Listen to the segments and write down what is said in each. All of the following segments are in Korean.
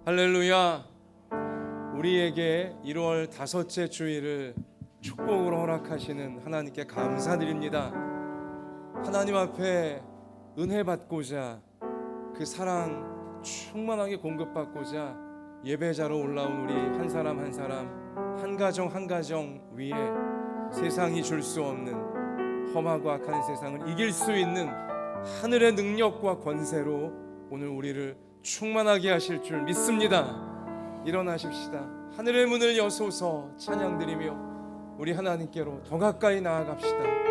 할렐루야. 우리에게 1월 다섯째 주일을 축복으로 허락하시는 하나님께 감사드립니다. 하나님 앞에 은혜 받고자, 그 사랑 충만하게 공급받고자 예배자로 올라온 우리 한 사람 한 사람, 한 가정 한 가정 위에 세상이 줄 수 없는 험하고 악한 세상을 이길 수 있는 하늘의 능력과 권세로 오늘 우리를 충만하게 하실 줄 믿습니다. 일어나십시다. 하늘의 문을 여소서 찬양드리며 우리 하나님께로 더 가까이 나아갑시다.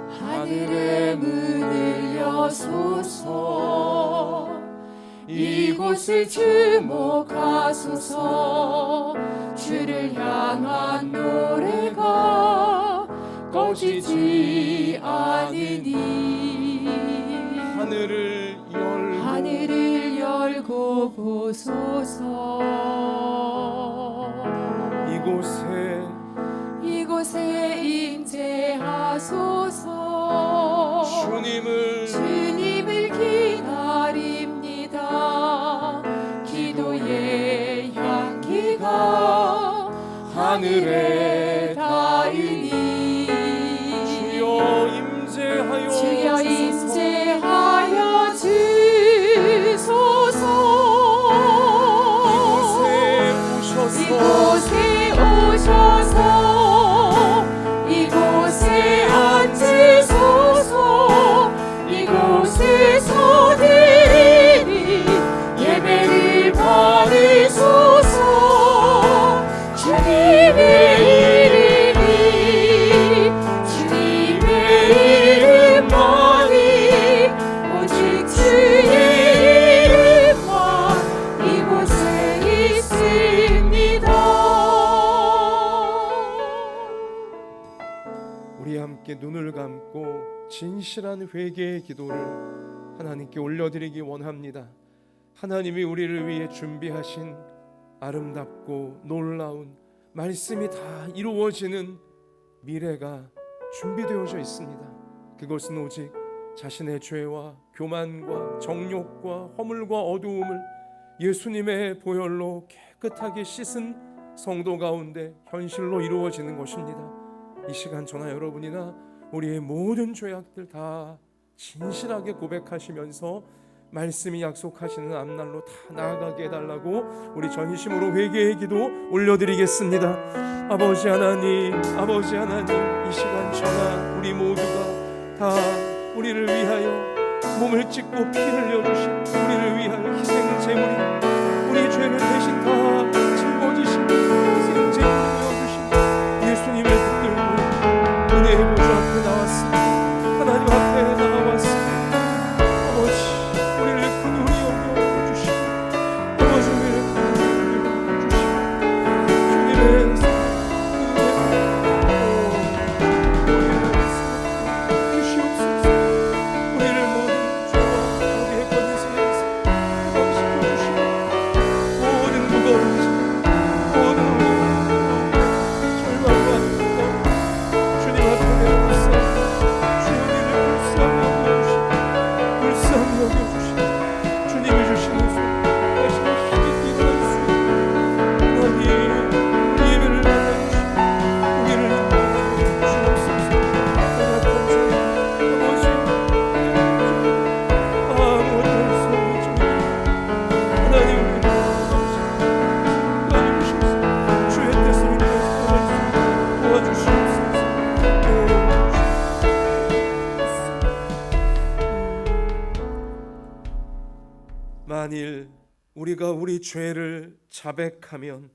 하늘의 문을 여소서, 이곳을 주목하소서. 주를 향한 노래가 꺼지지 않으니 하늘을 열고 보소서. 이곳에 임재하소서. 주님을 기다립니다. 기도의 향기가 하늘에 닿으니 주여 임재하여 주소서. 이곳에 오셔서 이곳에 앉으소서. 이곳에서 드리니 예배를 받으소서. 주님의 이름만이 오직 주의 이름만 이곳에 있습니다. 우리 함께 눈을 감고 진실한 회개의 기도를 하나님께 올려드리기 원합니다. 하나님이 우리를 위해 준비하신 아름답고 놀라운 말씀이 다 이루어지는 미래가 준비되어져 있습니다. 그것은 오직 자신의 죄와 교만과 정욕과 허물과 어두움을 예수님의 보혈로 깨끗하게 씻은 성도 가운데 현실로 이루어지는 것입니다. 이 시간 저나 여러분이나 우리의 모든 죄악들 다 진실하게 고백하시면서 말씀이 약속하시는 앞날로 다 나아가게 해달라고 우리 전심으로 회개의 기도 올려드리겠습니다. 아버지 하나님, 이 시간 저나 우리 모두가 다 우리를 위하여 몸을 찢고 피 흘려주신 우리를 위하여 희생 제물이 우리 죄를 대신 다 짊어지신 희생 제물이 되어주신 예수님을 붙들고 은혜의 보좌 앞에 나왔습니다. 하나님 앞에 나와왔습니다. 아버지, 우리를 긍휼히 여겨주시고 아버지, 우리를 긍휼히 여겨주시고 주님의 주시옵소서. 우리를 모든 죄와 우리의 권세에서 해방시켜주시고 모든 무거운 짐, 모든 절망과 주님 앞에 내려놓습니다. 주여 우리를 불쌍히 여겨주시고 주님이 주시는 수 마지막 힘이 일어날 수 있는 하나님 예배를 받아주시고 우리를 주옵소서. 연약한 저희 아버지, 아무것도 할 수 없는 저희 하나님, 우리를 도와주시옵소서. 주의 뜻을 위해서 나갈 수 있도록 도와주시옵소서. 만일 우리가 우리 죄를 자백하면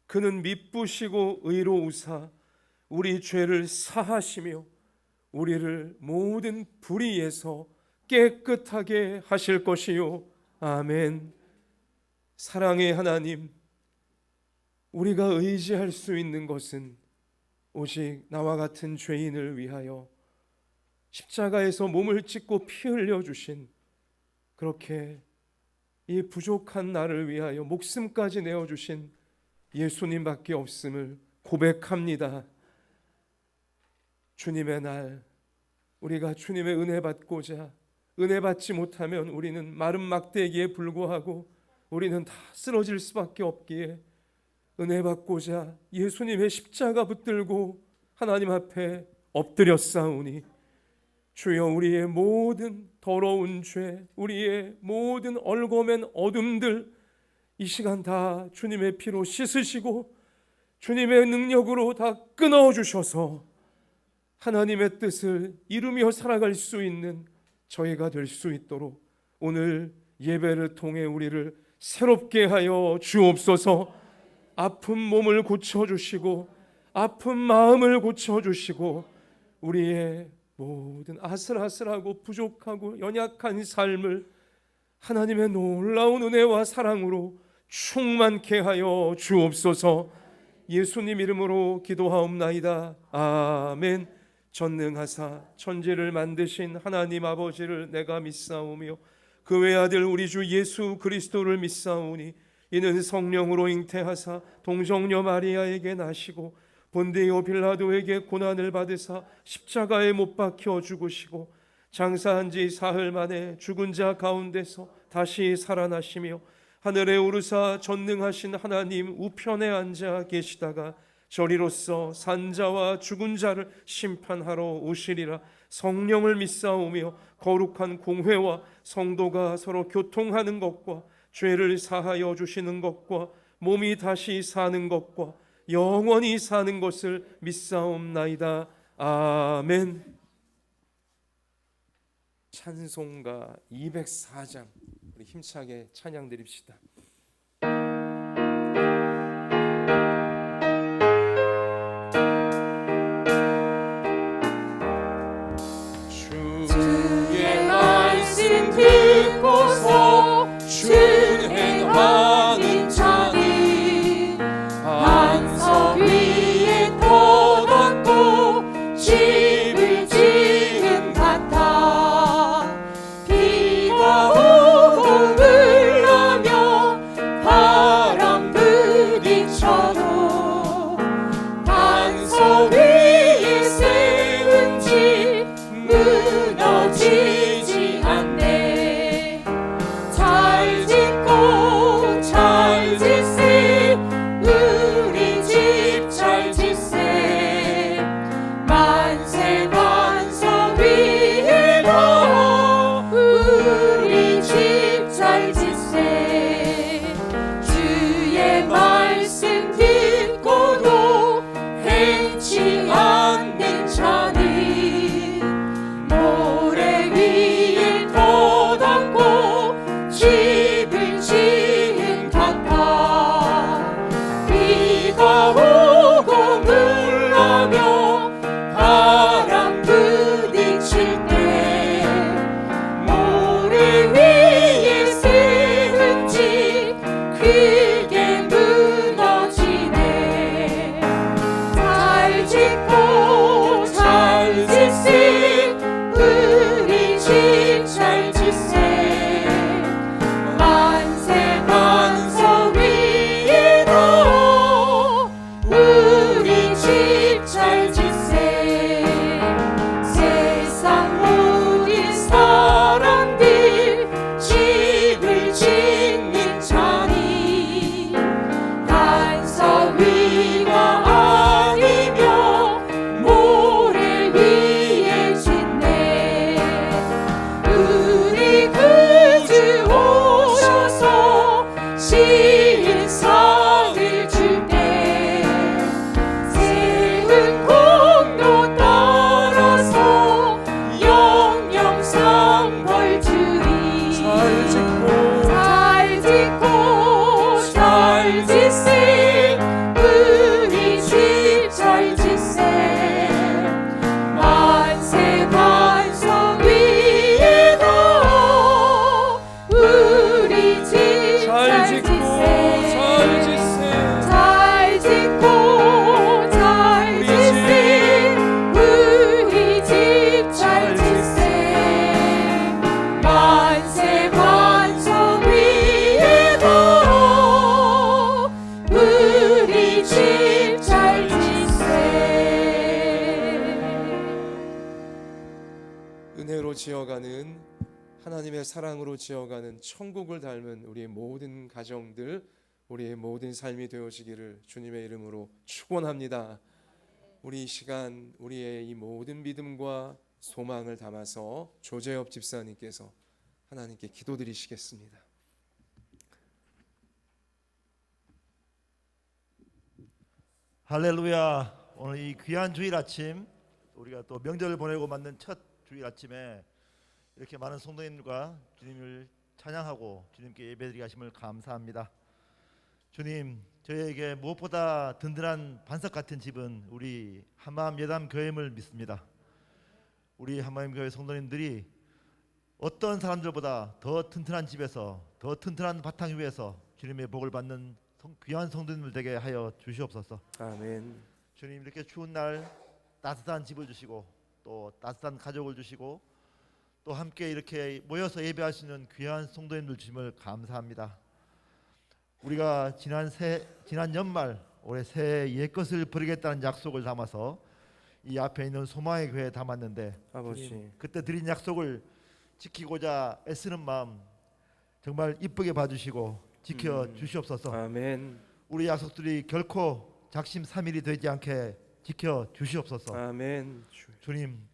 그는 미쁘시고 의로우사 우리 죄를 사하시며 우리를 모든 불의에서 깨끗하게 하실 것이요. 아멘. 사랑의 하나님, 우리가 의지할 수 있는 것은 오직 나와 같은 죄인을 위하여 십자가에서 몸을 찢고 피 흘려 주신 그렇게 이 부족한 나를 위하여 목숨까지 내어주신 예수님밖에 없음을 고백합니다. 주님의 날, 우리가 주님의 은혜 받고자, 은혜 받지 못하면 우리는 마른 막대기에 불과하고 우리는 다 쓰러질 수밖에 없기에 은혜 받고자 예수님의 십자가 붙들고 하나님 앞에 엎드렸사오니 주여, 우리의 모든 더러운 죄, 우리의 모든 얽어맨 어둠들 이 시간 다 주님의 피로 씻으시고 주님의 능력으로 다 끊어주셔서 하나님의 뜻을 이루며 살아갈 수 있는 저희가 될 수 있도록 오늘 예배를 통해 우리를 새롭게 하여 주옵소서. 아픈 몸을 고쳐주시고 아픈 마음을 고쳐주시고 우리의 모든 아슬아슬하고 부족하고 연약한 삶을 하나님의 놀라운 은혜와 사랑으로 충만케 하여 주옵소서. 예수님 이름으로 기도하옵나이다. 아멘. 전능하사 천지를 만드신 하나님 아버지를 내가 믿사오며 그 외아들 우리 주 예수 그리스도를 믿사오니 이는 성령으로 잉태하사 동정녀 마리아에게 나시고 본디오 빌라도에게 고난을 받으사 십자가에 못 박혀 죽으시고 장사한 지 사흘 만에 죽은 자 가운데서 다시 살아나시며 하늘에 오르사 전능하신 하나님 우편에 앉아 계시다가 저리로서 산자와 죽은 자를 심판하러 오시리라. 성령을 믿사오며 거룩한 공회와 성도가 서로 교통하는 것과 죄를 사하여 주시는 것과 몸이 다시 사는 것과 영원히 사는 것을 믿사옵나이다. 아멘. 찬송가 204장 우리 힘차게 찬양 드립시다. 주의 말씀 듣고서 순행하는 자는 반석 위에 터닫고 집을 지은 같아. 비가 오고 물나며 바람 부딪혀도 반석 위에 세운 집 무너지지 않네. 잘 짓고 잘 짓세 우리 집 잘 짓세. 만세 반석 위에다 우리 집 잘 짓세. 주의 말씀 듣고도 행치 않는 자는 모래 위에 터닫고 집을 지은 같아. 비가 오고 물나며 바람 부딪힐 때 모래 위에 세운 집 크게 무너지네. 잘 짓고 잘 짓세 우리 집 잘 짓세. 만세 반석 위에다 우리 집 잘 짓세. 세상 모든 사람들 집을 짓는 자니 반석 위가 아니며 모래 위에 짓네. 우리 구주 오셔서 신상을 줄 때 세운 공로 따라서 영영상 벌 주리. 잘 짓고 잘 짓고 잘 짓세 우리 집 잘 짓세. 만세 반석 위에다 우리 집 잘 잘 짓고 잘 짓세. 짓세. 잘 짓고 잘 짓세 우리 집 잘 짓세. 만세 반석 위에다 지어가는 하나님의 사랑으로 지어가는 천국을 닮은 우리의 모든 가정들, 우리의 모든 삶이 되어지기를 주님의 이름으로 축원합니다. 우리 이 시간 우리의 이 모든 믿음과 소망을 담아서 조재엽 집사님께서 하나님께 기도드리시겠습니다. 할렐루야. 오늘 이 귀한 주일 아침, 우리가 또 명절을 보내고 맞는 첫 주일 아침에 이렇게 많은 성도님과 주님을 찬양하고 주님께 예배드리게 하심을 감사합니다. 주님, 저희에게 무엇보다 든든한 반석 같은 집은 우리 한마음 예담 교회임을 믿습니다. 우리 한마음 교회 성도님들이 어떤 사람들보다 더 튼튼한 집에서, 더 튼튼한 바탕 위에서 주님의 복을 받는 귀한 성도님들 되게 하여 주시옵소서. 아멘. 주님, 이렇게 추운 날 따뜻한 집을 주시고 또 따뜻한 가족을 주시고 또 함께 이렇게 모여서 예배할 수 있는 귀한 성도님들 주심을 감사합니다. 우리가 지난 연말 올해 새해 옛것을 버리겠다는 약속을 담아서 이 앞에 있는 소망의 교회에 담았는데, 아버지, 주님, 그때 드린 약속을 지키고자 애쓰는 마음 정말 이쁘게 봐주시고 지켜 주시옵소서. 아멘. 우리 약속들이 결코 작심삼일이 되지 않게 지켜 주시옵소서. 아멘. 주님,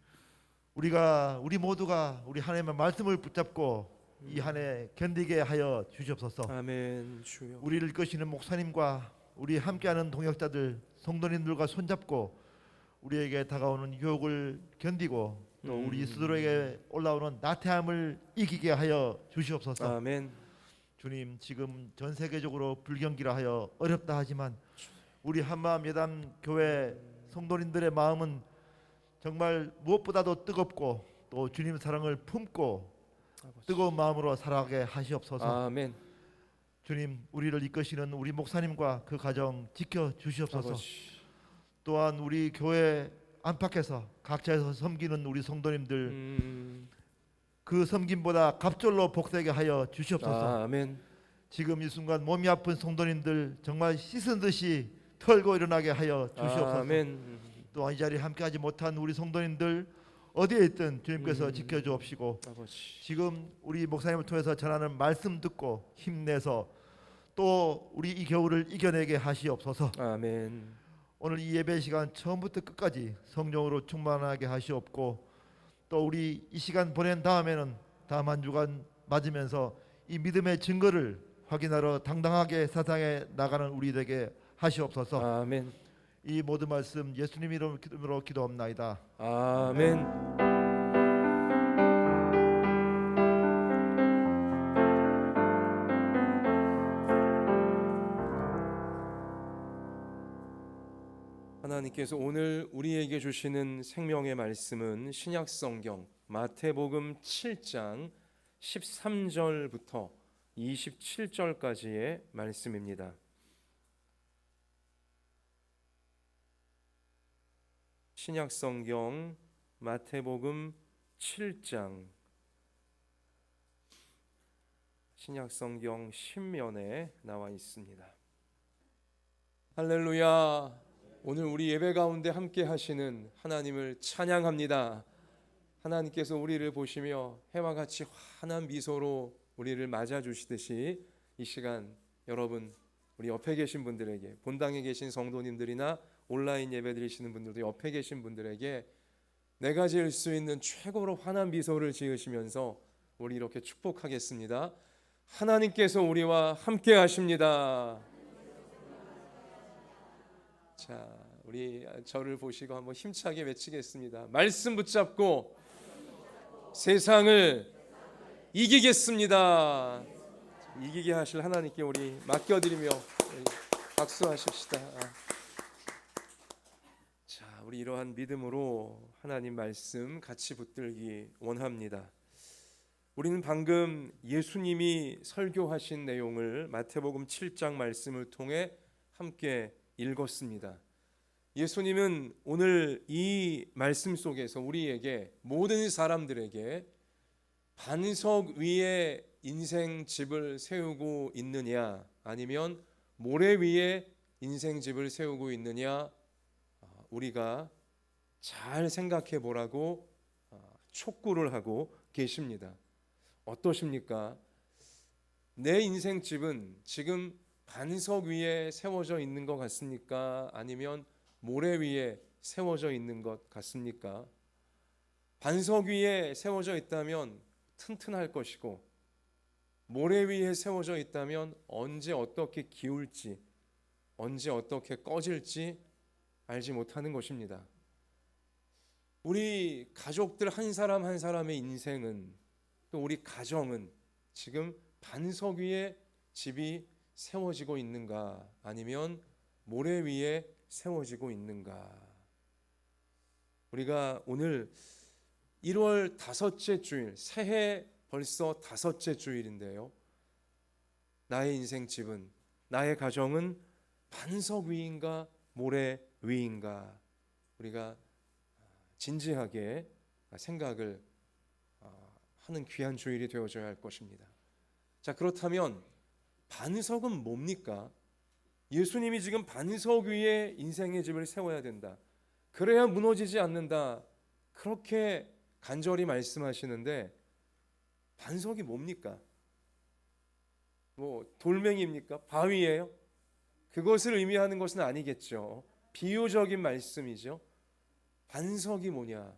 우리 모두가 우리 하나님의 말씀을 붙잡고 이 한 해 견디게 하여 주시옵소서. 아멘. 주여. 우리를 이끄시는 목사님과 우리 함께하는 동역자들 성도님들과 손잡고 우리에게 다가오는 유혹을 견디고 또 우리 스스로에게 올라오는 나태함을 이기게 하여 주시옵소서. 아멘. 주님, 지금 전 세계적으로 불경기라 하여 어렵다 하지만 우리 한마음 예담 교회 성도님들의 마음은 정말 무엇보다도 뜨겁고 또 주님 사랑을 품고 뜨거운 마음으로 살아가게 하시옵소서. 아멘. 주님, 우리를 이끄시는 우리 목사님과 그 가정 지켜 주시옵소서. 아버지. 또한 우리 교회 안팎에서 각자에서 섬기는 우리 성도님들 그 섬김보다 갑절로 복되게 하여 주시옵소서. 아멘. 지금 이 순간 몸이 아픈 성도님들 정말 씻은 듯이 털고 일어나게 하여 주시옵소서. 아멘. 또한 이 자리에 함께하지 못한 우리 성도님들 어디에 있든 주님께서 지켜주옵시고 아버지. 지금 우리 목사님을 통해서 전하는 말씀 듣고 힘내서 또 우리 이 겨울을 이겨내게 하시옵소서. 아멘. 오늘 이 예배 시간 처음부터 끝까지 성령으로 충만하게 하시옵고 또 우리 이 시간 보낸 다음에는 다음 한 주간 맞으면서 이 믿음의 증거를 확인하러 당당하게 세상에 나가는 우리 되게 하시옵소서. 아멘. 이 모든 말씀 예수님 이름으로 기도합나이다. 아멘. 하나님께서 오늘 우리에게 주시는 생명의 말씀은 신약성경 마태복음 7장 13절부터 27절까지의 말씀입니다. 신약성경 마태복음 7장 신약성경 신면에 나와 있습니다. 할렐루야. 오늘 우리 예배 가운데 함께 하시는 하나님을 찬양합니다. 하나님께서 우리를 보시며 해와 같이 환한 미소로 우리를 맞아 주시듯이 이 시간 여러분 우리 옆에 계신 분들에게 본당에 계신 성도님들이나 온라인 예배 드리시는 분들도 옆에 계신 분들에게 내가 지을 수 있는 최고로 환한 미소를 지으시면서 우리 이렇게 축복하겠습니다. 하나님께서 우리와 함께 하십니다. 자, 우리 저를 보시고 한번 힘차게 외치겠습니다. 말씀 붙잡고 세상을 이기겠습니다. 이기게 하실 하나님께 우리 맡겨드리며 박수하십시다. 자, 우리 이러한 믿음으로 하나님 말씀 같이 붙들기 원합니다. 우리는 방금 예수님이 설교하신 내용을 마태복음 7장 말씀을 통해 함께 읽었습니다. 예수님은 오늘 이 말씀 속에서 우리에게 모든 사람들에게 반석 위에 인생 집을 세우고 있느냐 아니면 모래 위에 인생 집을 세우고 있느냐 우리가 잘 생각해 보라고 촉구를 하고 계십니다. 어떠십니까? 내 인생집은 지금 반석 위에 세워져 있는 것 같습니까? 아니면 모래 위에 세워져 있는 것 같습니까? 반석 위에 세워져 있다면 튼튼할 것이고, 모래 위에 세워져 있다면 언제 어떻게 기울지, 언제 어떻게 꺼질지 알지 못하는 것입니다. 우리 가족들 한 사람 한 사람의 인생은, 또 우리 가정은 지금 반석 위에 집이 세워지고 있는가, 아니면 모래 위에 세워지고 있는가? 우리가 오늘 1월 다섯째 주일, 새해 벌써 다섯째 주일인데요, 나의 인생 집은, 나의 가정은 반석 위인가 모래 위인가, 우리가 진지하게 생각을 하는 귀한 주일이 되어져야 할 것입니다. 자, 그렇다면 반석은 뭡니까? 예수님이 지금 반석 위에 인생의 집을 세워야 된다, 그래야 무너지지 않는다, 그렇게 간절히 말씀하시는데, 반석이 뭡니까? 뭐 돌멩이입니까? 바위예요? 그것을 의미하는 것은 아니겠죠. 비유적인 말씀이죠. 반석이 뭐냐?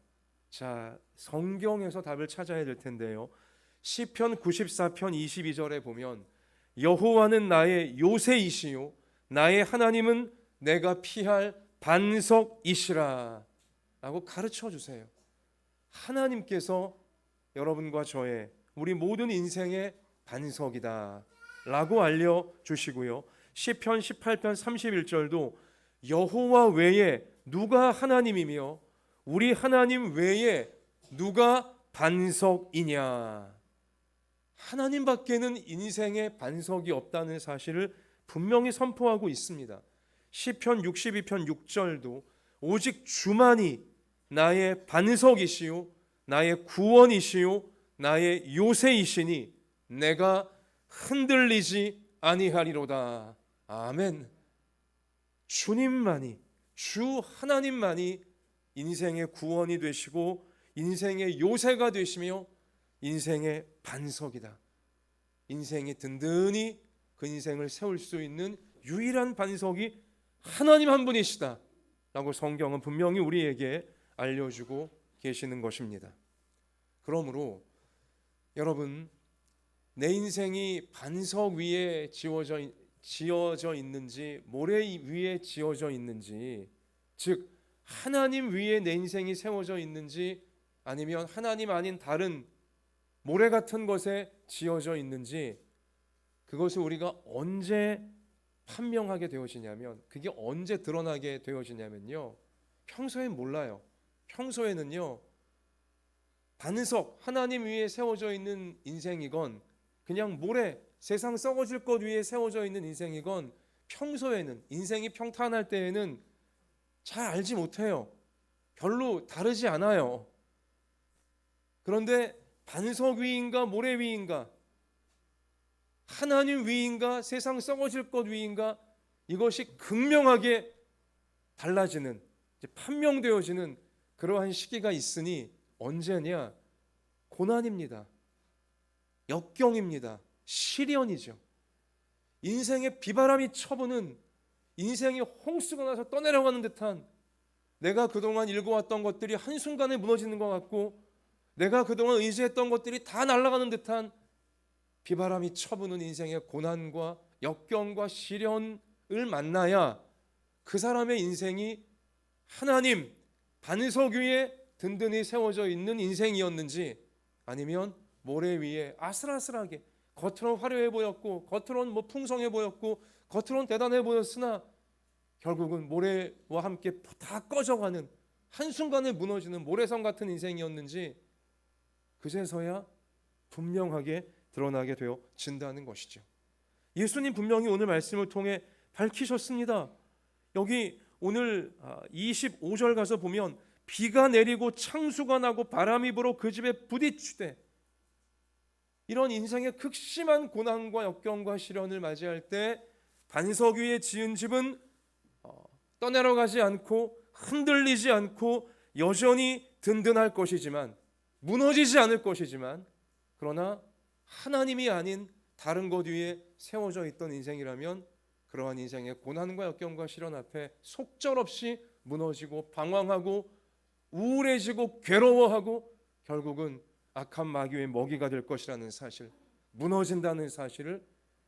자, 성경에서 답을 찾아야 될 텐데요, 시편 94편 22절에 보면 여호와는 나의 요새이시요 나의 하나님은 내가 피할 반석이시라 라고 가르쳐 주세요. 하나님께서 여러분과 저의, 우리 모든 인생의 반석이다 라고 알려주시고요, 시편 18편 31절도 여호와 외에 누가 하나님이며 우리 하나님 외에 누가 반석이냐, 하나님밖에는 인생의 반석이 없다는 사실을 분명히 선포하고 있습니다. 시편 62편 6절도 오직 주만이 나의 반석이시요 나의 구원이시요 나의 요새이시니 내가 흔들리지 아니하리로다. 아멘. 주님만이, 주 하나님만이 인생의 구원이 되시고 인생의 요새가 되시며 인생의 반석이다. 인생이 든든히 그 인생을 세울 수 있는 유일한 반석이 하나님 한 분이시다 라고 성경은 분명히 우리에게 알려주고 계시는 것입니다. 그러므로 여러분, 내 인생이 반석 위에 지어져 있는지 모래 위에 지어져 있는지, 즉 하나님 위에 내 인생이 세워져 있는지 아니면 하나님 아닌 다른 모래 같은 것에 지어져 있는지, 그것을 우리가 언제 판명하게 되어지냐면, 그게 언제 드러나게 되어지냐면요, 평소엔 몰라요. 평소에는요, 반석, 하나님 위에 세워져 있는 인생이건 그냥 모래, 세상 썩어질 것 위에 세워져 있는 인생이건, 평소에는, 인생이 평탄할 때에는 잘 알지 못해요. 별로 다르지 않아요. 그런데 반석 위인가 모래 위인가, 하나님 위인가 세상 썩어질 것 위인가, 이것이 극명하게 달라지는, 판명되어지는 그러한 시기가 있으니 언제냐? 고난입니다. 역경입니다. 시련이죠. 인생의 비바람이 쳐부는, 인생이 홍수가 나서 떠내려가는 듯한, 내가 그동안 읽어왔던 것들이 한순간에 무너지는 것 같고 내가 그동안 의지했던 것들이 다 날아가는 듯한 비바람이 쳐부는 인생의 고난과 역경과 시련을 만나야 그 사람의 인생이 하나님 반석 위에 든든히 세워져 있는 인생이었는지, 아니면 모래 위에 아슬아슬하게, 겉으로는 화려해 보였고 겉으로는 뭐 풍성해 보였고 겉으로는 대단해 보였으나 결국은 모래와 함께 다 꺼져가는, 한순간에 무너지는 모래성 같은 인생이었는지 그제서야 분명하게 드러나게 되어진다는 것이죠. 예수님 분명히 오늘 말씀을 통해 밝히셨습니다. 여기 오늘 25절 가서 보면 비가 내리고 창수가 나고 바람이 불어 그 집에 부딪히되, 이런 인생의 극심한 고난과 역경과 시련을 맞이할 때 반석 위에 지은 집은 떠내려가지 않고 흔들리지 않고 여전히 든든할 것이지만, 무너지지 않을 것이지만, 그러나 하나님이 아닌 다른 것 위에 세워져 있던 인생이라면 그러한 인생의 고난과 역경과 시련 앞에 속절없이 무너지고 방황하고 우울해지고 괴로워하고 결국은 악한 마귀의 먹이가 될 것이라는 사실, 무너진다는 사실을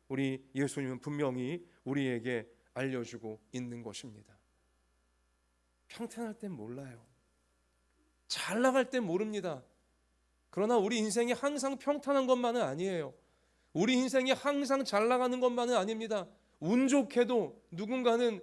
우리 예수님은 분명히 우리에게 알려주고 있는 것입니다. 평탄할 땐 몰라요. 잘 나갈 땐 모릅니다. 그러나 우리 인생이 항상 평탄한 것만은 아니에요. 우리 인생이 항상 잘 나가는 것만은 아닙니다. 운 좋게도 누군가는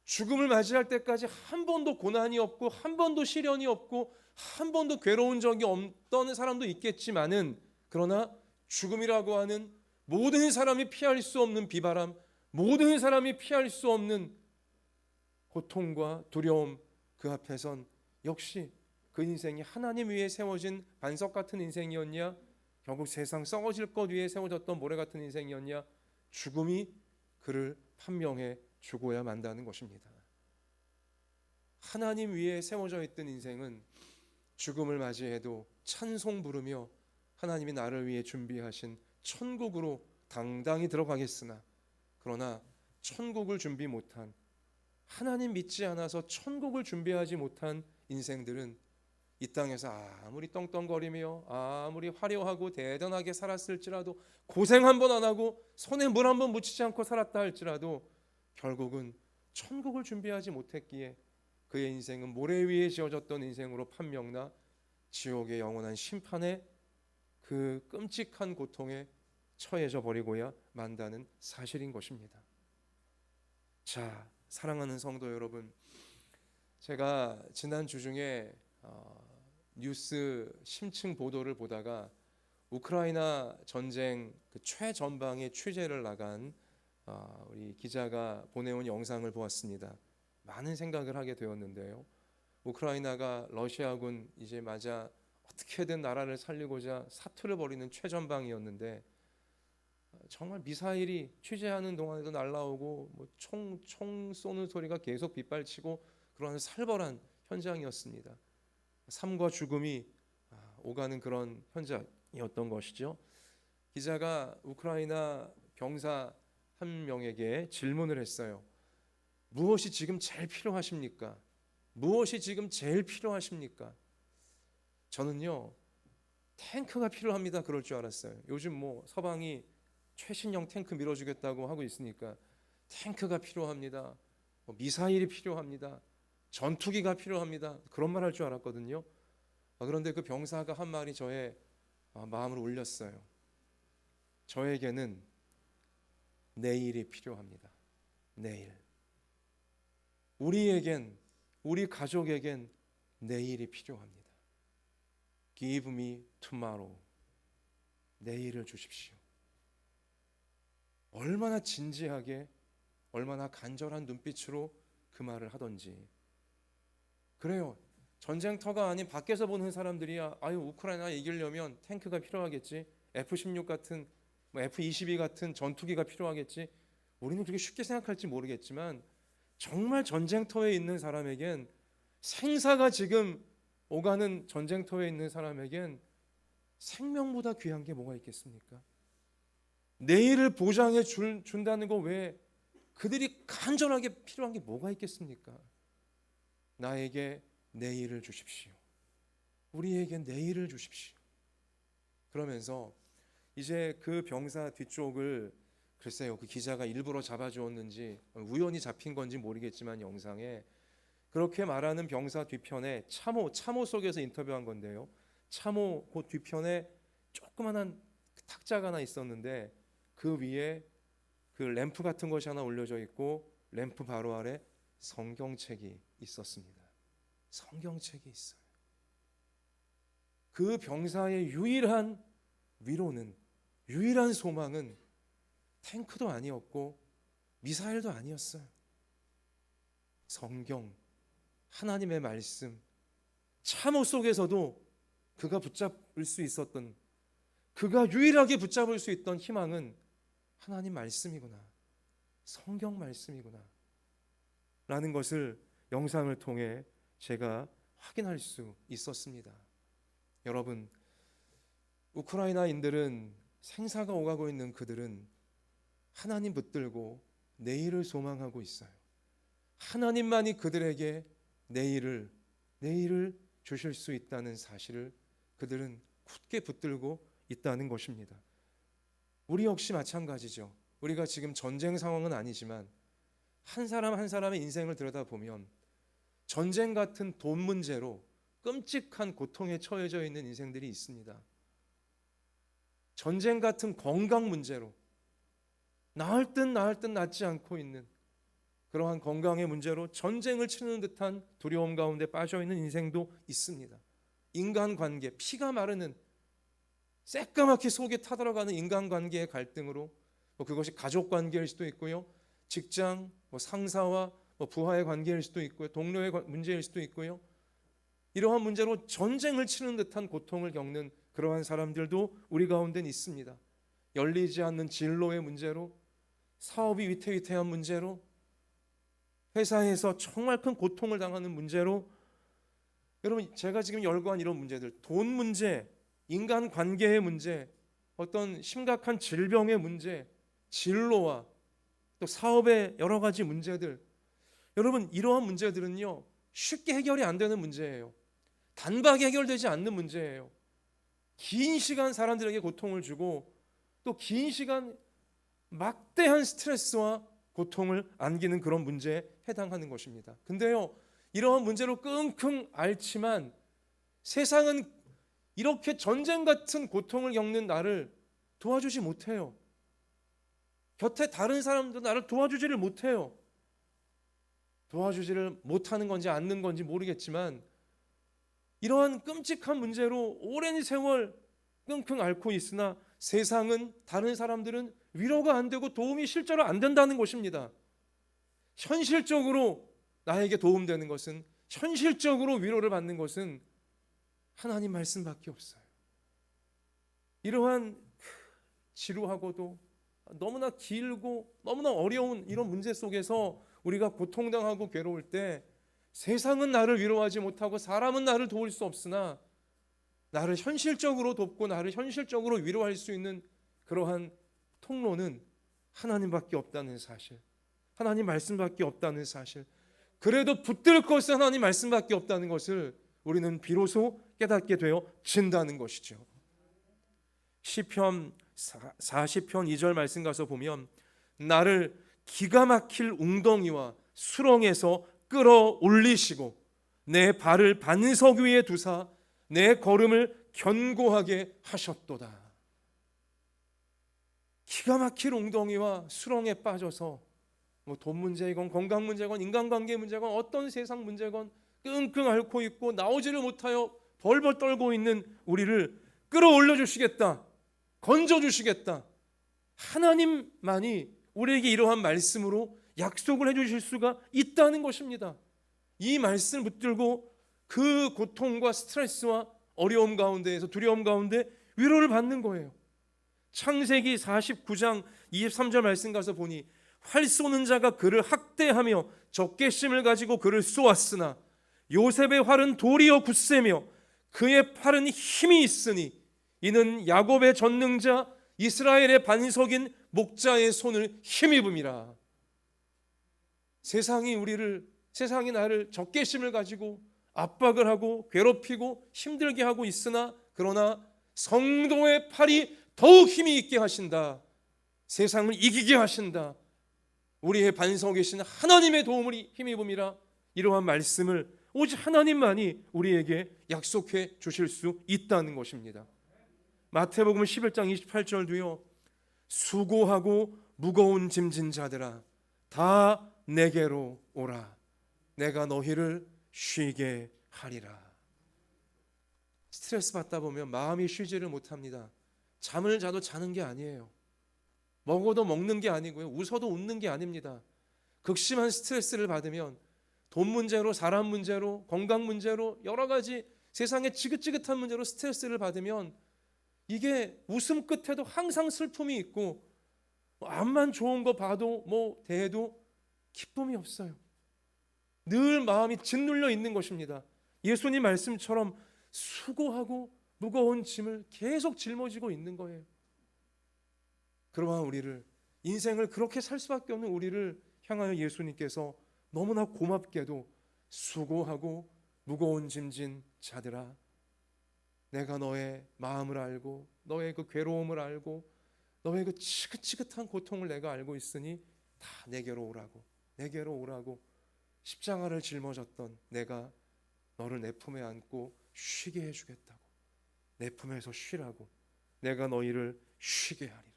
죽음을 맞이할 때까지 한 번도 고난이 없고 한 번도 시련이 없고 한 번도 괴로운 적이 없던 사람도 있겠지만은, 그러나 죽음이라고 하는 모든 사람이 피할 수 없는 비바람, 모든 사람이 피할 수 없는 고통과 두려움, 그 앞에선 역시 그 인생이 하나님 위에 세워진 반석 같은 인생이었냐, 결국 세상 썩어질 것 위에 세워졌던 모래 같은 인생이었냐, 죽음이 그를 판명해 주고야 만다는 것입니다. 하나님 위에 세워져 있던 인생은 죽음을 맞이해도 찬송 부르며 하나님이 나를 위해 준비하신 천국으로 당당히 들어가겠으나, 그러나 천국을 준비 못한, 하나님 믿지 않아서 천국을 준비하지 못한 인생들은 이 땅에서 아무리 떵떵거리며 아무리 화려하고 대단하게 살았을지라도, 고생 한 번 안 하고 손에 물 한 번 묻히지 않고 살았다 할지라도 결국은 천국을 준비하지 못했기에 그의 인생은 모래 위에 지어졌던 인생으로 판명나 지옥의 영원한 심판에, 그 끔찍한 고통에 처해져 버리고야 만다는 사실인 것입니다. 자, 사랑하는 성도 여러분, 제가 지난 주 중에 뉴스 심층 보도를 보다가 우크라이나 전쟁 그 최전방에 취재를 나간 우리 기자가 보내온 영상을 보았습니다. 많은 생각을 하게 되었는데요. 우크라이나가 러시아군 이제 맞아 어떻게든 나라를 살리고자 사투를 벌이는 최전방이었는데, 정말 미사일이 취재하는 동안에도 날라오고 뭐 총 쏘는 소리가 계속 빗발치고 그런 살벌한 현장이었습니다. 삶과 죽음이 오가는 그런 현장이었던 것이죠. 기자가 우크라이나 병사 한 명에게 질문을 했어요. 무엇이 지금 제일 필요하십니까? 무엇이 지금 제일 필요하십니까? 저는요, 탱크가 필요합니다 그럴 줄 알았어요. 요즘 뭐 서방이 최신형 탱크 밀어주겠다고 하고 있으니까 탱크가 필요합니다, 미사일이 필요합니다, 전투기가 필요합니다, 그런 말 할 줄 알았거든요. 그런데 그 병사가 한 말이 저의 마음을 울렸어요. 저에게는 내일이 필요합니다. 내일. 우리에겐, 우리 가족에겐 내일이 필요합니다. Give me tomorrow. 내일을 주십시오. 얼마나 진지하게, 얼마나 간절한 눈빛으로 그 말을 하던지. 그래요. 전쟁터가 아닌 밖에서 보는 사람들이야, 아유 우크라이나 이기려면 탱크가 필요하겠지, F-16 같은 F-22 같은 전투기가 필요하겠지. 우리는 그렇게 쉽게 생각할지 모르겠지만 정말 전쟁터에 있는 사람에겐, 생사가 지금 오가는 전쟁터에 있는 사람에겐 생명보다 귀한 게 뭐가 있겠습니까? 내일을 보장해 준다는 거 외에 그들이 간절하게 필요한 게 뭐가 있겠습니까? 나에게 내일을 주십시오. 우리에게 내일을 주십시오. 그러면서 이제 그 병사 뒤쪽을, 글쎄요, 그 기자가 일부러 잡아주었는지 우연히 잡힌 건지 모르겠지만 영상에 그렇게 말하는 병사 뒤편에 참호 속에서 인터뷰한 건데요. 참호 그 뒤편에 조그만한 탁자가 하나 있었는데 그 위에 그 램프 같은 것이 하나 올려져 있고 램프 바로 아래 성경책이 있었습니다. 성경책이 있어요. 그 병사의 유일한 위로는, 유일한 소망은 탱크도 아니었고 미사일도 아니었어요. 성경, 하나님의 말씀, 참호 속에서도 그가 붙잡을 수 있었던, 그가 유일하게 붙잡을 수 있던 희망은 하나님 말씀이구나, 성경 말씀이구나 라는 것을 영상을 통해 제가 확인할 수 있었습니다. 여러분, 우크라이나인들은 생사가 오가고 있는 그들은 하나님 붙들고 내일을 소망하고 있어요. 하나님만이 그들에게 내일을 주실 수 있다는 사실을 그들은 굳게 붙들고 있다는 것입니다. 우리 역시 마찬가지죠. 우리가 지금 전쟁 상황은 아니지만 한 사람 한 사람의 인생을 들여다보면 전쟁 같은 돈 문제로 끔찍한 고통에 처해져 있는 인생들이 있습니다. 전쟁 같은 건강 문제로 나을 듯 낫지 않고 있는 그러한 건강의 문제로 전쟁을 치르는 듯한 두려움 가운데 빠져 있는 인생도 있습니다. 인간관계, 피가 마르는 새까맣게 속에 타들어가는 인간관계의 갈등으로 그것이 가족관계일 수도 있고요, 직장, 상사와 부하의 관계일 수도 있고요, 동료의 문제일 수도 있고요. 이러한 문제로 전쟁을 치는 듯한 고통을 겪는 그러한 사람들도 우리 가운데는 있습니다. 열리지 않는 진로의 문제로, 사업이 위태위태한 문제로, 회사에서 정말 큰 고통을 당하는 문제로, 여러분 제가 지금 열거한 이런 문제들, 돈 문제, 인간관계의 문제, 어떤 심각한 질병의 문제, 진로와 또 사업의 여러 가지 문제들, 여러분 이러한 문제들은요 쉽게 해결이 안 되는 문제예요. 단박에 해결되지 않는 문제예요. 긴 시간 사람들에게 고통을 주고 또 긴 시간 막대한 스트레스와 고통을 안기는 그런 문제에 해당하는 것입니다. 근데요, 이러한 문제로 끙끙 앓지만 세상은 이렇게 전쟁 같은 고통을 겪는 나를 도와주지 못해요. 곁에 다른 사람도 나를 도와주지를 못해요. 도와주지를 못하는 건지 않는 건지 모르겠지만 이러한 끔찍한 문제로 오랜 세월 끙끙 앓고 있으나 세상은, 다른 사람들은 위로가 안 되고 도움이 실제로 안 된다는 것입니다. 현실적으로 나에게 도움되는 것은, 현실적으로 위로를 받는 것은 하나님 말씀밖에 없어요. 이러한 지루하고도 너무나 길고 너무나 어려운 이런 문제 속에서 우리가 고통당하고 괴로울 때 세상은 나를 위로하지 못하고 사람은 나를 도울 수 없으나 나를 현실적으로 돕고 나를 현실적으로 위로할 수 있는 그러한 통로는 하나님밖에 없다는 사실, 하나님 말씀밖에 없다는 사실, 그래도 붙들 것은 하나님 말씀밖에 없다는 것을 우리는 비로소 깨닫게 되어진다는 것이죠. 시편 40편 2절 말씀 가서 보면 나를 기가 막힐 웅덩이와 수렁에서 끌어올리시고 내 발을 반석 위에 두사 내 걸음을 견고하게 하셨도다. 기가 막힐 웅덩이와 수렁에 빠져서 돈 문제이건 건강 문제건 인간관계 문제건 어떤 세상 문제건 끙끙 앓고 있고 나오지를 못하여 벌벌 떨고 있는 우리를 끌어올려 주시겠다, 건져 주시겠다, 하나님만이 우리에게 이러한 말씀으로 약속을 해주실 수가 있다는 것입니다. 이 말씀을 붙들고 그 고통과 스트레스와 어려움 가운데에서, 두려움 가운데 위로를 받는 거예요. 창세기 49장 23절 말씀 가서 보니 활 쏘는 자가 그를 학대하며 적개심을 가지고 그를 쏘았으나 요셉의 활은 도리어 굳세며 그의 팔은 힘이 있으니 이는 야곱의 전능자 이스라엘의 반석인 목자의 손을 힘입음이라. 세상이 나를 적개심을 가지고 압박을 하고 괴롭히고 힘들게 하고 있으나 그러나 성도의 팔이 더욱 힘이 있게 하신다. 세상을 이기게 하신다. 우리의 반석이신 하나님의 도움을 힘입음이라. 이러한 말씀을 오직 하나님만이 우리에게 약속해 주실 수 있다는 것입니다. 마태복음 11장 28절도요. 수고하고 무거운 짐진 자들아 다 내게로 오라. 내가 너희를 쉬게 하리라. 스트레스 받다 보면 마음이 쉬지를 못합니다. 잠을 자도 자는 게 아니에요. 먹어도 먹는 게 아니고요. 웃어도 웃는 게 아닙니다. 극심한 스트레스를 받으면 돈 문제로, 사람 문제로, 건강 문제로, 여러 가지 세상의 지긋지긋한 문제로 스트레스를 받으면 이게 웃음 끝에도 항상 슬픔이 있고 암만 좋은 거 봐도 대해도 기쁨이 없어요. 늘 마음이 짓눌려 있는 것입니다. 예수님 말씀처럼 수고하고 무거운 짐을 계속 짊어지고 있는 거예요. 그러한 우리를, 인생을 그렇게 살 수밖에 없는 우리를 향하여 예수님께서 너무나 고맙게도 수고하고 무거운 짐진 자들아, 내가 너의 마음을 알고 너의 그 괴로움을 알고 너의 그 지긋지긋한 고통을 내가 알고 있으니 다 내게로 오라고, 내게로 오라고. 십자가를 짊어졌던 내가 너를 내 품에 안고 쉬게 해주겠다고, 내 품에서 쉬라고, 내가 너희를 쉬게 하리라.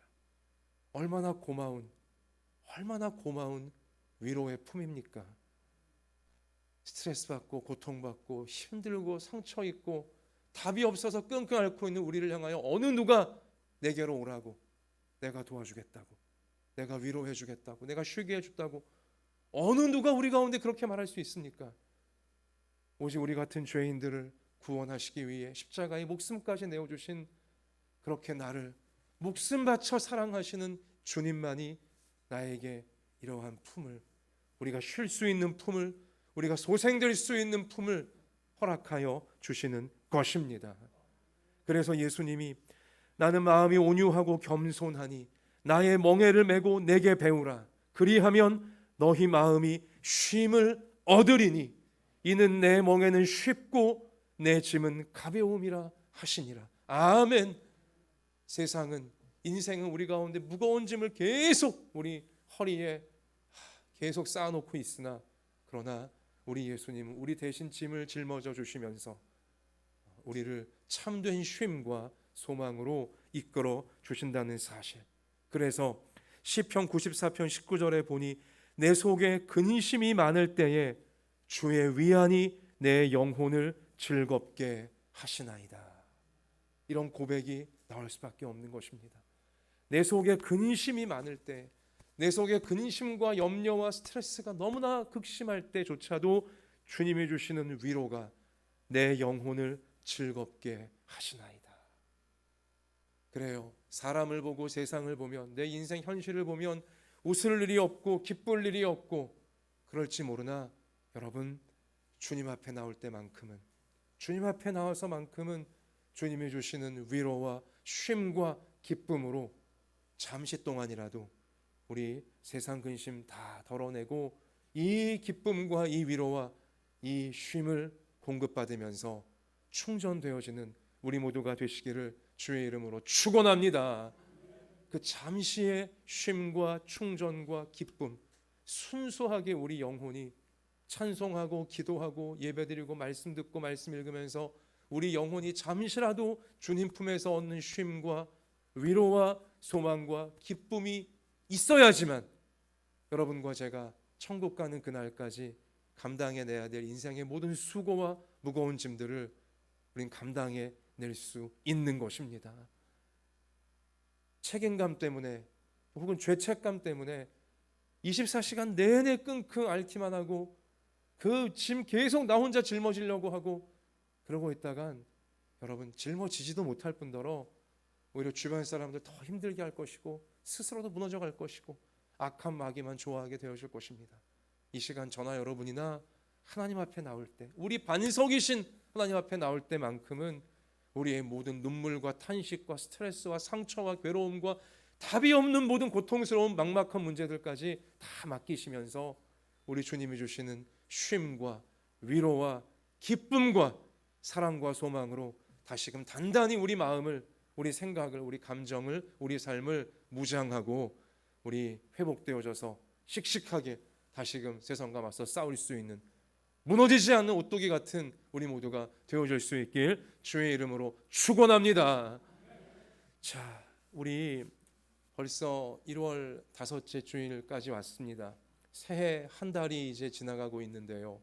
얼마나 고마운 위로의 품입니까? 스트레스 받고 고통받고 힘들고 상처 있고 답이 없어서 끙끙 앓고 있는 우리를 향하여 어느 누가 내게로 오라고, 내가 도와주겠다고, 내가 위로해 주겠다고, 내가 쉬게 해줬다고, 어느 누가 우리 가운데 그렇게 말할 수 있습니까? 오직 우리 같은 죄인들을 구원하시기 위해 십자가에 목숨까지 내어주신, 그렇게 나를 목숨 바쳐 사랑하시는 주님만이 나에게 이러한 품을, 우리가 쉴 수 있는 품을, 우리가 소생될 수 있는 품을 허락하여 주시는 것입니다. 그래서 예수님이 나는 마음이 온유하고 겸손하니 나의 멍에를 메고 내게 배우라. 그리하면 너희 마음이 쉼을 얻으리니 이는 내 멍에는 쉽고 내 짐은 가벼움이라 하시니라. 아멘. 세상은, 인생은 우리 가운데 무거운 짐을 계속 우리 허리에 계속 쌓아놓고 있으나, 그러나 우리 예수님은 우리 대신 짐을 짊어져 주시면서 우리를 참된 쉼과 소망으로 이끌어 주신다는 사실. 그래서 시편 94편 19절에 보니 내 속에 근심이 많을 때에 주의 위안이 내 영혼을 즐겁게 하시나이다. 이런 고백이 나올 수밖에 없는 것입니다. 내 속에 근심이 많을 때, 내 속에 근심과 염려와 스트레스가 너무나 극심할 때조차도 주님이 주시는 위로가 내 영혼을 즐겁게 하시나이다. 그래요. 사람을 보고 세상을 보면, 내 인생 현실을 보면 웃을 일이 없고 기쁠 일이 없고 그럴지 모르나, 여러분, 주님 앞에 나올 때만큼은, 주님 앞에 나와서만큼은 주님이 주시는 위로와 쉼과 기쁨으로 잠시 동안이라도 우리 세상 근심 다 덜어내고 이 기쁨과 이 위로와 이 쉼을 공급받으면서 충전되어지는 우리 모두가 되시기를 주의 이름으로 축원합니다. 그 잠시의 쉼과 충전과 기쁨, 순수하게 우리 영혼이 찬송하고 기도하고 예배드리고 말씀 듣고 말씀 읽으면서 우리 영혼이 잠시라도 주님 품에서 얻는 쉼과 위로와 소망과 기쁨이 있어야지만 여러분과 제가 천국 가는 그날까지 감당해내야 될 인생의 모든 수고와 무거운 짐들을 우린 감당해낼 수 있는 것입니다. 책임감 때문에 혹은 죄책감 때문에 24시간 내내 끙끙 앓기만 하고 그 짐 계속 나 혼자 짊어지려고 하고 그러고 있다간 여러분 짊어지지도 못할 뿐더러 오히려 주변 사람들 더 힘들게 할 것이고 스스로도 무너져 갈 것이고 악한 마귀만 좋아하게 되어질 것입니다. 이 시간 저나 여러분이나 하나님 앞에 나올 때, 우리 반석이신 하나님 앞에 나올 때만큼은 우리의 모든 눈물과 탄식과 스트레스와 상처와 괴로움과 답이 없는 모든 고통스러운 막막한 문제들까지 다 맡기시면서 우리 주님이 주시는 쉼과 위로와 기쁨과 사랑과 소망으로 다시금 단단히 우리 마음을, 우리 생각을, 우리 감정을, 우리 삶을 무장하고 우리 회복되어져서 씩씩하게 다시금 세상과 맞서 싸울 수 있는 무너지지 않는 오뚜기 같은 우리 모두가 되어질 수 있길 주의 이름으로 축원합니다. 자, 우리 벌써 1월 5째 주일까지 왔습니다. 새해 한 달이 이제 지나가고 있는데요.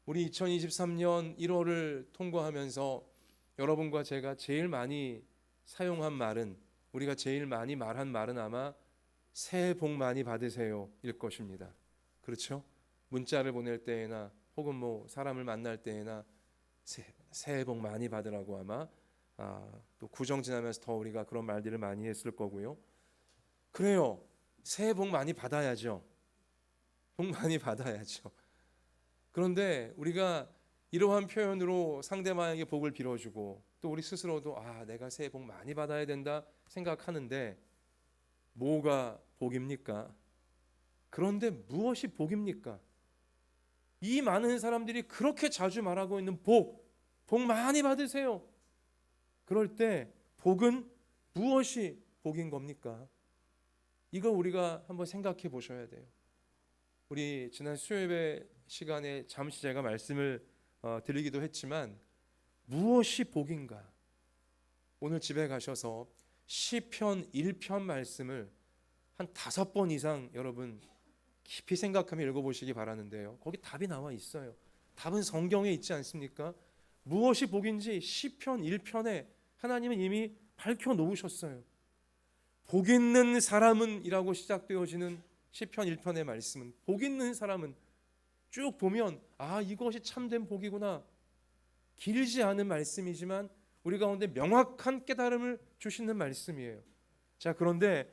우리 2023년 1월을 통과하면서 여러분과 제가 제일 많이 사용한 말은, 우리가 제일 많이 말한 말은 아마 새해 복 많이 받으세요 일 것입니다. 그렇죠? 문자를 보낼 때나 혹은 뭐 사람을 만날 때나 새해 복 많이 받으라고 아마 또 구정 지나면서 더 우리가 그런 말들을 많이 했을 거고요. 그래요. 새해 복 많이 받아야죠. 복 많이 받아야죠. 그런데 우리가 이러한 표현으로 상대방에게 복을 빌어주고 또 우리 스스로도 내가 새해 복 많이 받아야 된다 생각하는데 뭐가 복입니까? 그런데 무엇이 복입니까? 이 많은 사람들이 그렇게 자주 말하고 있는 복 많이 받으세요. 그럴 때 복은 무엇이 복인 겁니까? 이거 우리가 한번 생각해 보셔야 돼요. 우리 지난 수요예배 시간에 잠시 제가 말씀을 드리기도 했지만 무엇이 복인가? 오늘 집에 가셔서 시편 1편 말씀을 한 5번 이상 여러분 깊이 생각하며 읽어보시기 바라는데요. 거기 답이 나와 있어요. 답은 성경에 있지 않습니까? 무엇이 복인지 시편 1편에 하나님은 이미 밝혀 놓으셨어요. 복 있는 사람은 이라고 시작되어지는 시편 1편의 말씀은 복 있는 사람은 쭉 보면 이것이 참된 복이구나. 길지 않은 말씀이지만 우리 가운데 명확한 깨달음을 주시는 말씀이에요. 자, 그런데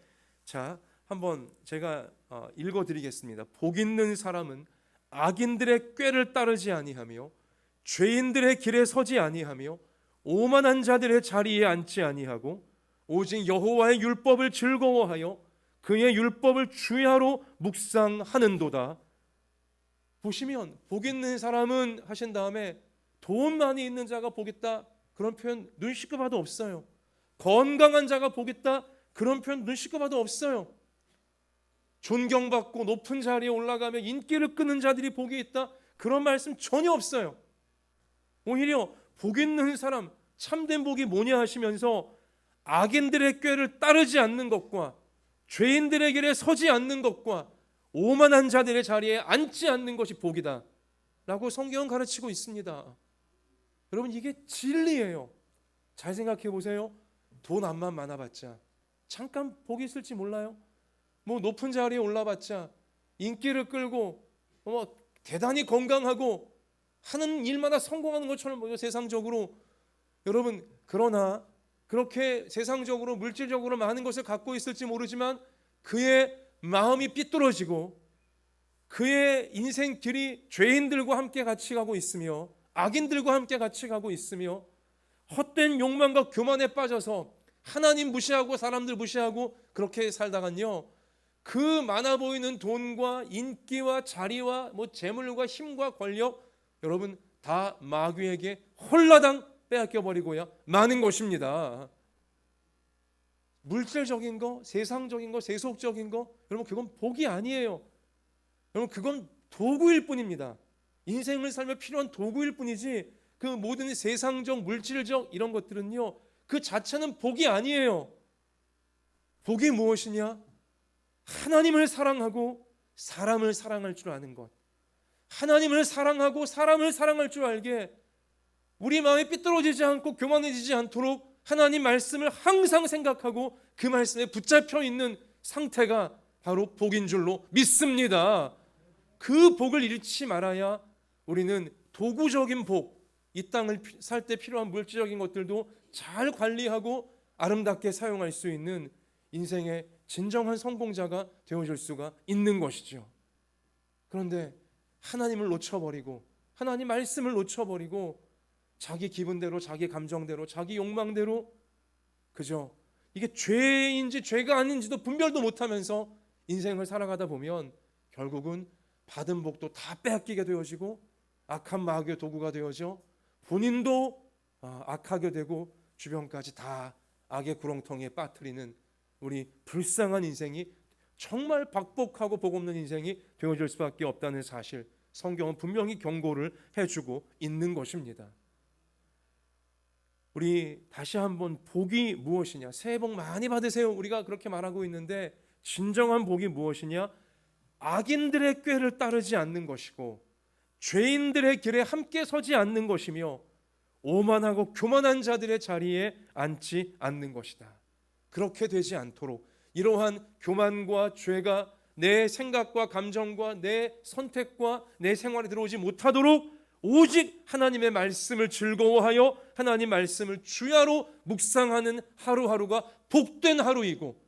한번 제가 읽어드리겠습니다. 복 있는 사람은 악인들의 꾀를 따르지 아니하며 죄인들의 길에 서지 아니하며 오만한 자들의 자리에 앉지 아니하고 오직 여호와의 율법을 즐거워하여 그의 율법을 주야로 묵상하는도다. 보시면 복 있는 사람은 하신 다음에 돈 많이 있는 자가 복 있다 그런 표현 눈 씻고 봐도 없어요. 건강한 자가 복 있다 그런 표현 눈 씻고 봐도 없어요. 존경받고 높은 자리에 올라가며 인기를 끄는 자들이 복이 있다 그런 말씀 전혀 없어요. 오히려 복 있는 사람 참된 복이 뭐냐 하시면서 악인들의 꾀를 따르지 않는 것과 죄인들의 길에 서지 않는 것과 오만한 자들의 자리에 앉지 않는 것이 복이다 라고 성경은 가르치고 있습니다. 여러분 이게 진리예요. 잘 생각해 보세요. 돈 암만 많아봤자 잠깐 복이 있을지 몰라요. 뭐 높은 자리에 올라봤자 인기를 끌고 대단히 건강하고 하는 일마다 성공하는 것처럼 보여 세상적으로. 여러분 그러나 그렇게 세상적으로 물질적으로 많은 것을 갖고 있을지 모르지만 그의 마음이 삐뚤어지고 그의 인생 길이 죄인들과 함께 같이 가고 있으며 악인들과 함께 같이 가고 있으며 헛된 욕망과 교만에 빠져서 하나님 무시하고 사람들 무시하고 그렇게 살다간요 그 많아 보이는 돈과 인기와 자리와 재물과 힘과 권력 여러분 다 마귀에게 홀라당 빼앗겨버리고야 마는 것입니다. 물질적인 거, 세상적인 거, 세속적인 거 여러분 그건 복이 아니에요. 여러분 그건 도구일 뿐입니다. 인생을 살며 필요한 도구일 뿐이지 그 모든 세상적, 물질적 이런 것들은요 그 자체는 복이 아니에요. 복이 무엇이냐? 하나님을 사랑하고 사람을 사랑할 줄 아는 것. 하나님을 사랑하고 사람을 사랑할 줄 알게 우리 마음이 삐뚤어지지 않고 교만해지지 않도록 하나님 말씀을 항상 생각하고 그 말씀에 붙잡혀 있는 상태가 바로 복인 줄로 믿습니다. 그 복을 잃지 말아야 우리는 도구적인 복, 이 땅을 살 때 필요한 물질적인 것들도 잘 관리하고 아름답게 사용할 수 있는 인생의 진정한 성공자가 되어줄 수가 있는 것이죠. 그런데 하나님을 놓쳐버리고 하나님 말씀을 놓쳐버리고 자기 기분대로 자기 감정대로 자기 욕망대로 그죠? 이게 죄인지 죄가 아닌지도 분별도 못하면서 인생을 살아가다 보면 결국은 받은 복도 다 빼앗기게 되어지고 악한 마귀의 도구가 되어져 본인도 악하게 되고 주변까지 다 악의 구렁텅이에 빠뜨리는 우리 불쌍한 인생이 정말 박복하고 복 없는 인생이 되어질 수밖에 없다는 사실 성경은 분명히 경고를 해주고 있는 것입니다. 우리 다시 한번 복이 무엇이냐? 새해 복 많이 받으세요. 우리가 그렇게 말하고 있는데 진정한 복이 무엇이냐? 악인들의 꾀를 따르지 않는 것이고 죄인들의 길에 함께 서지 않는 것이며 오만하고 교만한 자들의 자리에 앉지 않는 것이다. 그렇게 되지 않도록 이러한 교만과 죄가 내 생각과 감정과 내 선택과 내 생활에 들어오지 못하도록 오직 하나님의 말씀을 즐거워하여 하나님 말씀을 주야로 묵상하는 하루하루가 복된 하루이고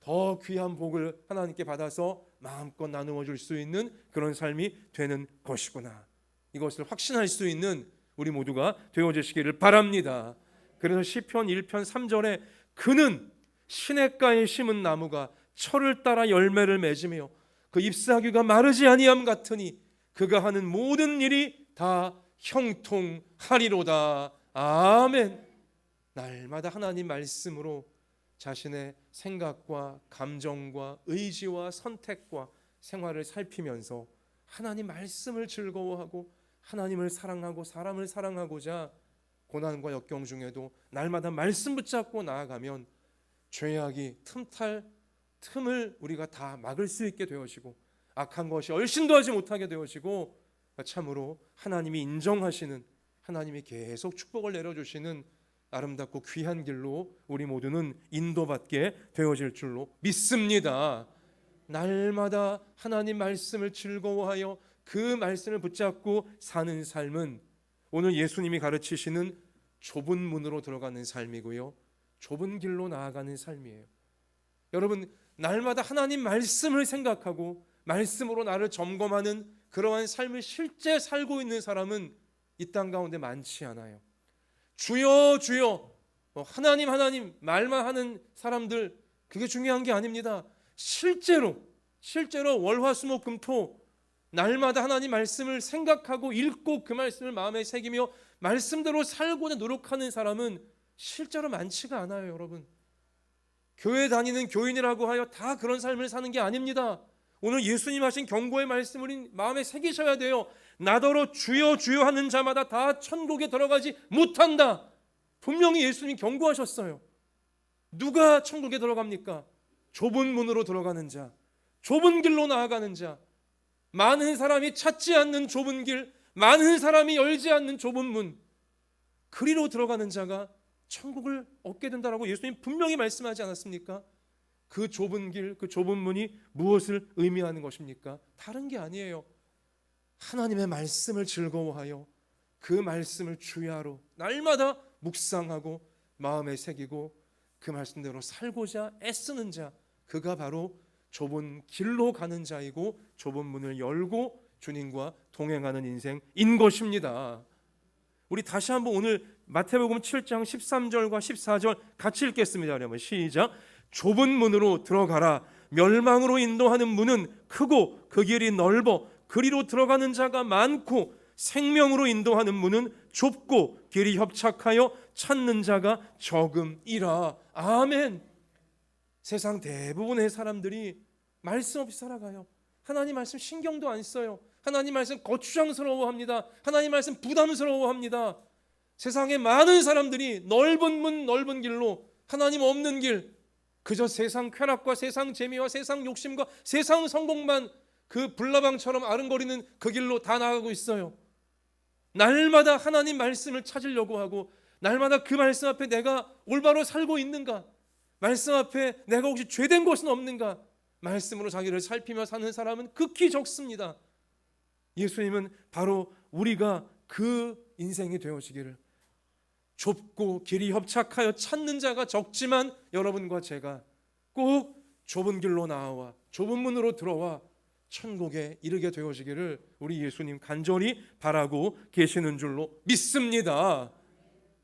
더 귀한 복을 하나님께 받아서 마음껏 나누어 줄 수 있는 그런 삶이 되는 것이구나. 이것을 확신할 수 있는 우리 모두가 되어주시기를 바랍니다. 그래서 시편 1편 3절에 그는 시냇가에 심은 나무가 철을 따라 열매를 맺으며 그 잎사귀가 마르지 아니함 같으니 그가 하는 모든 일이 다 형통하리로다. 아멘. 날마다 하나님 말씀으로 자신의 생각과 감정과 의지와 선택과 생활을 살피면서 하나님 말씀을 즐거워하고 하나님을 사랑하고 사람을 사랑하고자 고난과 역경 중에도 날마다 말씀 붙잡고 나아가면 죄악이 틈을 우리가 다 막을 수 있게 되어지고 악한 것이 얼씬도 하지 못하게 되어지고 참으로 하나님이 인정하시는, 하나님이 계속 축복을 내려주시는 아름답고 귀한 길로 우리 모두는 인도받게 되어질 줄로 믿습니다. 날마다 하나님 말씀을 즐거워하여 그 말씀을 붙잡고 사는 삶은 오늘 예수님이 가르치시는 좁은 문으로 들어가는 삶이고요, 좁은 길로 나아가는 삶이에요. 여러분, 날마다 하나님 말씀을 생각하고 말씀으로 나를 점검하는 그러한 삶을 실제 살고 있는 사람은 이 땅 가운데 많지 않아요. 주여 주여 하나님 하나님 말만 하는 사람들, 그게 중요한 게 아닙니다. 실제로 월화수목금토 날마다 하나님 말씀을 생각하고 읽고 그 말씀을 마음에 새기며 말씀대로 살고자 노력하는 사람은 실제로 많지가 않아요. 여러분, 교회 다니는 교인이라고 하여 다 그런 삶을 사는 게 아닙니다. 오늘 예수님 하신 경고의 말씀을 마음에 새기셔야 돼요. 나더러 주여 주여 하는 자마다 다 천국에 들어가지 못한다. 분명히 예수님 경고하셨어요. 누가 천국에 들어갑니까? 좁은 문으로 들어가는 자, 좁은 길로 나아가는 자, 많은 사람이 찾지 않는 좁은 길, 많은 사람이 열지 않는 좁은 문, 그리로 들어가는 자가 천국을 얻게 된다라고 예수님 분명히 말씀하지 않았습니까? 그 좁은 길, 그 좁은 문이 무엇을 의미하는 것입니까? 다른 게 아니에요. 하나님의 말씀을 즐거워하여 그 말씀을 주야로 날마다 묵상하고 마음에 새기고 그 말씀대로 살고자 애쓰는 자, 그가 바로 좁은 길로 가는 자이고 좁은 문을 열고 주님과 동행하는 인생인 것입니다. 우리 다시 한번 오늘 마태복음 7장 13절과 14절 같이 읽겠습니다. 여러분 시작. 좁은 문으로 들어가라. 멸망으로 인도하는 문은 크고 그 길이 넓어 그리로 들어가는 자가 많고 생명으로 인도하는 문은 좁고 길이 협착하여 찾는 자가 적음이라. 아멘. 세상 대부분의 사람들이 말씀 없이 살아가요. 하나님 말씀 신경도 안 써요. 하나님 말씀 거추장스러워합니다. 하나님 말씀 부담스러워합니다. 세상에 많은 사람들이 넓은 문 넓은 길로, 하나님 없는 길, 그저 세상 쾌락과 세상 재미와 세상 욕심과 세상 성공만 그 불나방처럼 아른거리는 그 길로 다 나가고 있어요. 날마다 하나님 말씀을 찾으려고 하고 날마다 그 말씀 앞에 내가 올바로 살고 있는가, 말씀 앞에 내가 혹시 죄된 것은 없는가, 말씀으로 자기를 살피며 사는 사람은 극히 적습니다. 예수님은 바로 우리가 그 인생이 되어지기를, 좁고 길이 협착하여 찾는 자가 적지만 여러분과 제가 꼭 좁은 길로 나와 좁은 문으로 들어와 천국에 이르게 되어지기를 우리 예수님 간절히 바라고 계시는 줄로 믿습니다.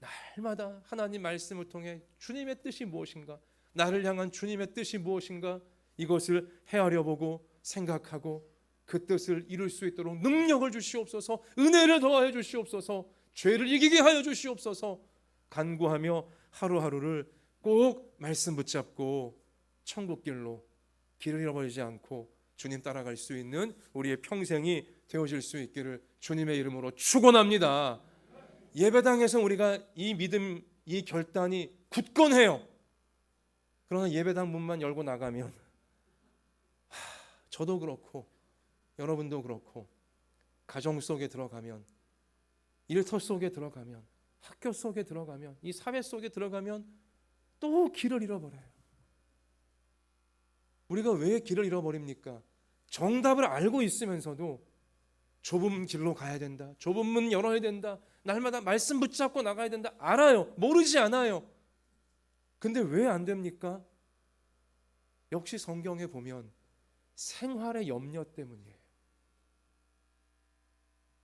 날마다 하나님 말씀을 통해 주님의 뜻이 무엇인가, 나를 향한 주님의 뜻이 무엇인가, 이것을 헤아려 보고 생각하고 그 뜻을 이룰 수 있도록 능력을 주시옵소서, 은혜를 더하여 주시옵소서, 죄를 이기게 하여 주시옵소서, 간구하며 하루하루를 꼭 말씀 붙잡고 천국길로 길을 잃어버리지 않고 주님 따라갈 수 있는 우리의 평생이 되어질 수 있기를 주님의 이름으로 축원합니다. 예배당에서 우리가 이 믿음, 이 결단이 굳건해요. 그러나 예배당 문만 열고 나가면 저도 그렇고 여러분도 그렇고 가정 속에 들어가면, 일터 속에 들어가면, 학교 속에 들어가면, 이 사회 속에 들어가면 또 길을 잃어버려요. 우리가 왜 길을 잃어버립니까? 정답을 알고 있으면서도 좁은 길로 가야 된다, 좁은 문 열어야 된다, 날마다 말씀 붙잡고 나가야 된다, 알아요. 모르지 않아요. 근데 왜 안 됩니까? 역시 성경에 보면 생활의 염려 때문이에요.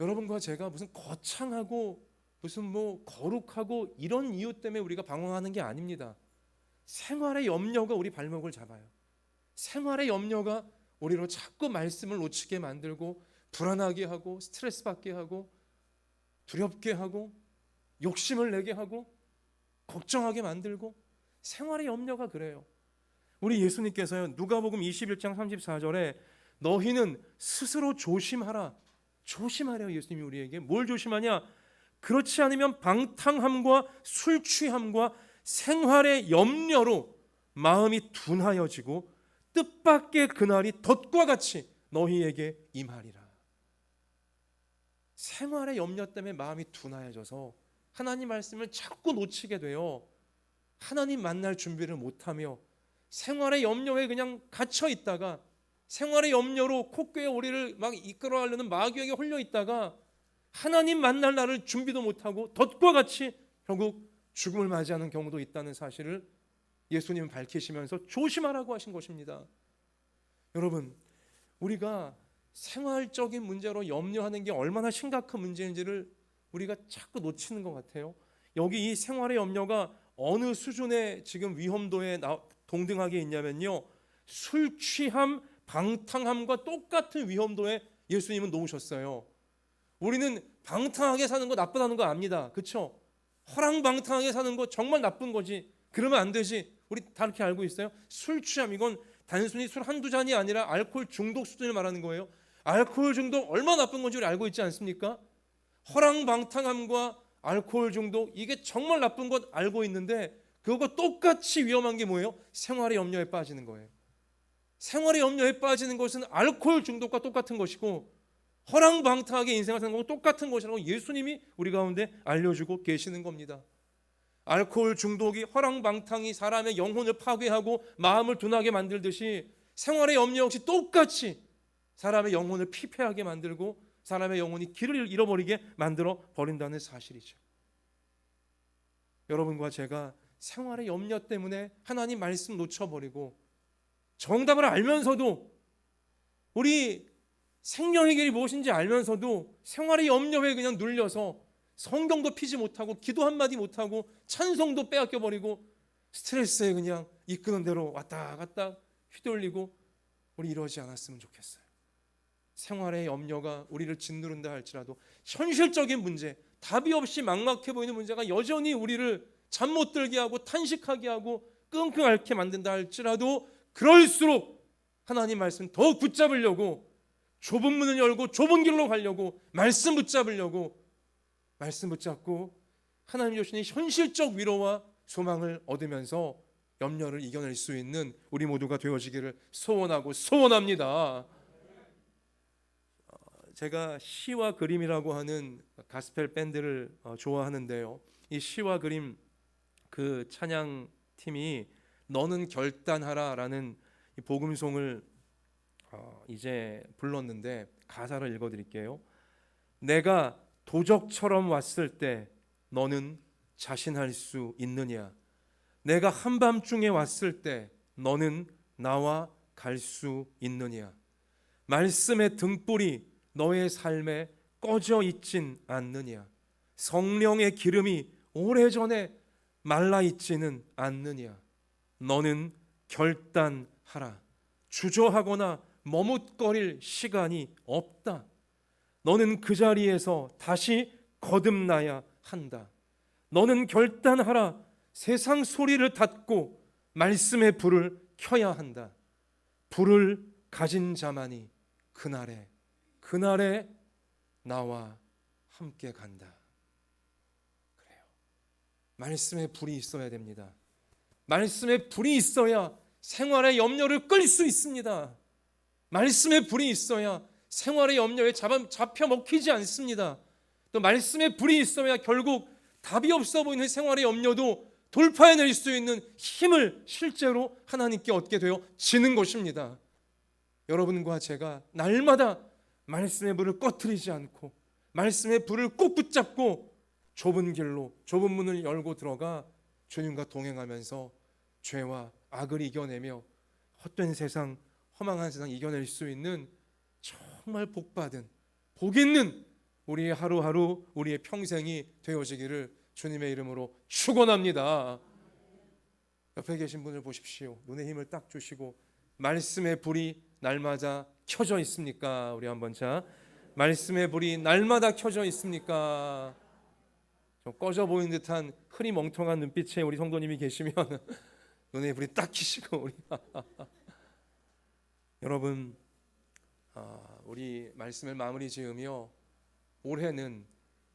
여러분과 제가 무슨 거창하고 무슨 뭐 거룩하고 이런 이유 때문에 우리가 방황하는 게 아닙니다. 생활의 염려가 우리 발목을 잡아요. 생활의 염려가 우리로 자꾸 말씀을 놓치게 만들고 불안하게 하고 스트레스 받게 하고 두렵게 하고 욕심을 내게 하고 걱정하게 만들고 생활의 염려가 그래요. 우리 예수님께서요 누가복음 21장 34절에 너희는 스스로 조심하라. 조심하래요. 예수님이 우리에게 뭘 조심하냐? 그렇지 않으면 방탕함과 술 취함과 생활의 염려로 마음이 둔하여지고 뜻밖의 그날이 덫과 같이 너희에게 임하리라. 생활의 염려 때문에 마음이 둔하여져서 하나님 말씀을 자꾸 놓치게 돼요. 하나님 만날 준비를 못하며 생활의 염려에 그냥 갇혀 있다가 생활의 염려로 코뼈에 우리를 막 이끌어가려는 마귀에게 홀려 있다가 하나님 만날 날을 준비도 못하고 덫과 같이 결국 죽음을 맞이하는 경우도 있다는 사실을 예수님은 밝히시면서 조심하라고 하신 것입니다. 여러분, 우리가 생활적인 문제로 염려하는 게 얼마나 심각한 문제인지를 우리가 자꾸 놓치는 것 같아요. 여기 이 생활의 염려가 어느 수준의 지금 위험도에 동등하게 있냐면요, 술 취함, 방탕함과 똑같은 위험도에 예수님은 놓으셨어요. 우리는 방탕하게 사는 거 나쁘다는 거 압니다. 그렇죠? 허랑방탕하게 사는 거 정말 나쁜 거지. 그러면 안 되지. 우리 다 이렇게 알고 있어요. 술 취함, 이건 단순히 술 한두 잔이 아니라 알코올 중독 수준을 말하는 거예요. 알코올 중독 얼마나 나쁜 건지 우리 알고 있지 않습니까? 허랑방탕함과 알코올 중독, 이게 정말 나쁜 것 알고 있는데 그거가 똑같이 위험한 게 뭐예요? 생활의 염려에 빠지는 거예요. 생활의 염려에 빠지는 것은 알코올 중독과 똑같은 것이고 허랑방탕하게 인생을 사는 것과 똑같은 것이라고 예수님이 우리 가운데 알려주고 계시는 겁니다. 알코올 중독이, 허랑방탕이 사람의 영혼을 파괴하고 마음을 둔하게 만들듯이 생활의 염려 역시 똑같이 사람의 영혼을 피폐하게 만들고 사람의 영혼이 길을 잃어버리게 만들어 버린다는 사실이죠. 여러분과 제가 생활의 염려 때문에 하나님 말씀 놓쳐버리고 정답을 알면서도, 우리 생명의 길이 무엇인지 알면서도 생활의 염려에 그냥 눌려서 성경도 피지 못하고 기도 한마디 못하고 찬송도 빼앗겨버리고 스트레스에 그냥 이끄는 대로 왔다 갔다 휘둘리고, 우리 이러지 않았으면 좋겠어요. 생활의 염려가 우리를 짓누른다 할지라도 현실적인 문제, 답이 없이 막막해 보이는 문제가 여전히 우리를 잠 못 들게 하고 탄식하게 하고 끙끙 앓게 만든다 할지라도 그럴수록 하나님 말씀 더 붙잡으려고 좁은 문을 열고 좁은 길로 가려고 말씀 붙잡으려고 말씀 붙잡고 하나님 주시는 현실적 위로와 소망을 얻으면서 염려를 이겨낼 수 있는 우리 모두가 되어지기를 소원하고 소원합니다. 제가 시와 그림이라고 하는 가스펠 밴드를 좋아하는데요. 이 시와 그림 그 찬양 팀이 너는 결단하라라는 이 복음송을 이제 불렀는데 가사를 읽어드릴게요. 내가 도적처럼 왔을 때 너는 자신할 수 있느냐? 내가 한밤중에 왔을 때 너는 나와 갈 수 있느냐? 말씀의 등불이 너의 삶에 꺼져 있진 않느냐? 성령의 기름이 오래전에 말라 있지는 않느냐? 너는 결단하라. 주저하거나 머뭇거릴 시간이 없다. 너는 그 자리에서 다시 거듭나야 한다. 너는 결단하라. 세상 소리를 닫고 말씀의 불을 켜야 한다. 불을 가진 자만이 그날에 나와 함께 간다. 그래요. 말씀의 불이 있어야 됩니다. 말씀의 불이 있어야 생활의 염려를 끌 수 있습니다. 말씀의 불이 있어야 생활의 염려에 잡혀 먹히지 않습니다. 또 말씀의 불이 있어야 결국 답이 없어 보이는 생활의 염려도 돌파해낼 수 있는 힘을 실제로 하나님께 얻게 되어지는 것입니다. 여러분과 제가 날마다 말씀의 불을 꺼트리지 않고 말씀의 불을 꼭 붙잡고 좁은 길로 좁은 문을 열고 들어가 주님과 동행하면서 죄와 악을 이겨내며 헛된 세상, 허망한 세상 이겨낼 수 있는 정말 복받은, 복 있는 우리의 하루하루, 우리의 평생이 되어지기를 주님의 이름으로 축원합니다. 옆에 계신 분을 보십시오. 눈에 힘을 딱 주시고, 말씀의 불이 날마다 켜져 있습니까? 우리 한번 자, 말씀의 불이 날마다 켜져 있습니까? 좀 꺼져 보이는 듯한 흐리멍텅한 눈빛에 우리 성도님이 계시면 눈에 불이 딱 켜시고 우리 여러분, 우리 말씀을 마무리 지으며 올해는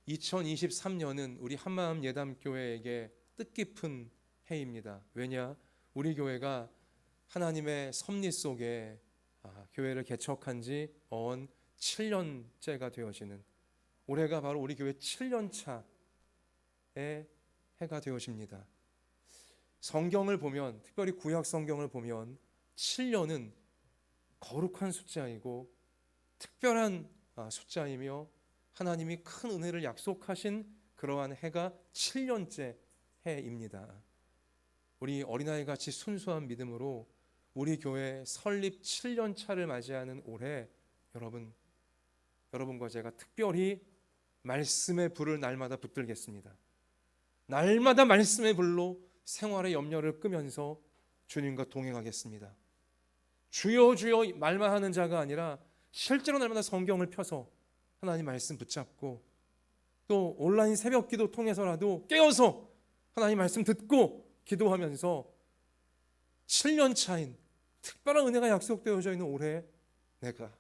2023년은 우리 한마음 예담교회에게 뜻깊은 해입니다. 왜냐? 우리 교회가 하나님의 섭리 속에 교회를 개척한 지 언 7년째가 되어지는 올해가 바로 우리 교회 7년 차의 해가 되어집니다. 성경을 보면, 특별히 구약 성경을 보면 7년은 거룩한 숫자이고 특별한 숫자이며 하나님이 큰 은혜를 약속하신 그러한 해가 7년째 해입니다. 우리 어린아이같이 순수한 믿음으로 우리 교회 설립 7년 차를 맞이하는 올해 여러분과 제가 특별히 말씀의 불을 날마다 붙들겠습니다. 날마다 말씀의 불로 생활의 염려를 끄면서 주님과 동행하겠습니다. 주여 주여 말만 하는 자가 아니라 실제로 날마다 성경을 펴서 하나님 말씀 붙잡고, 또 온라인 새벽 기도 통해서라도 깨어서 하나님 말씀 듣고 기도하면서 7년 차인 특별한 은혜가 약속되어져 있는 올해 내가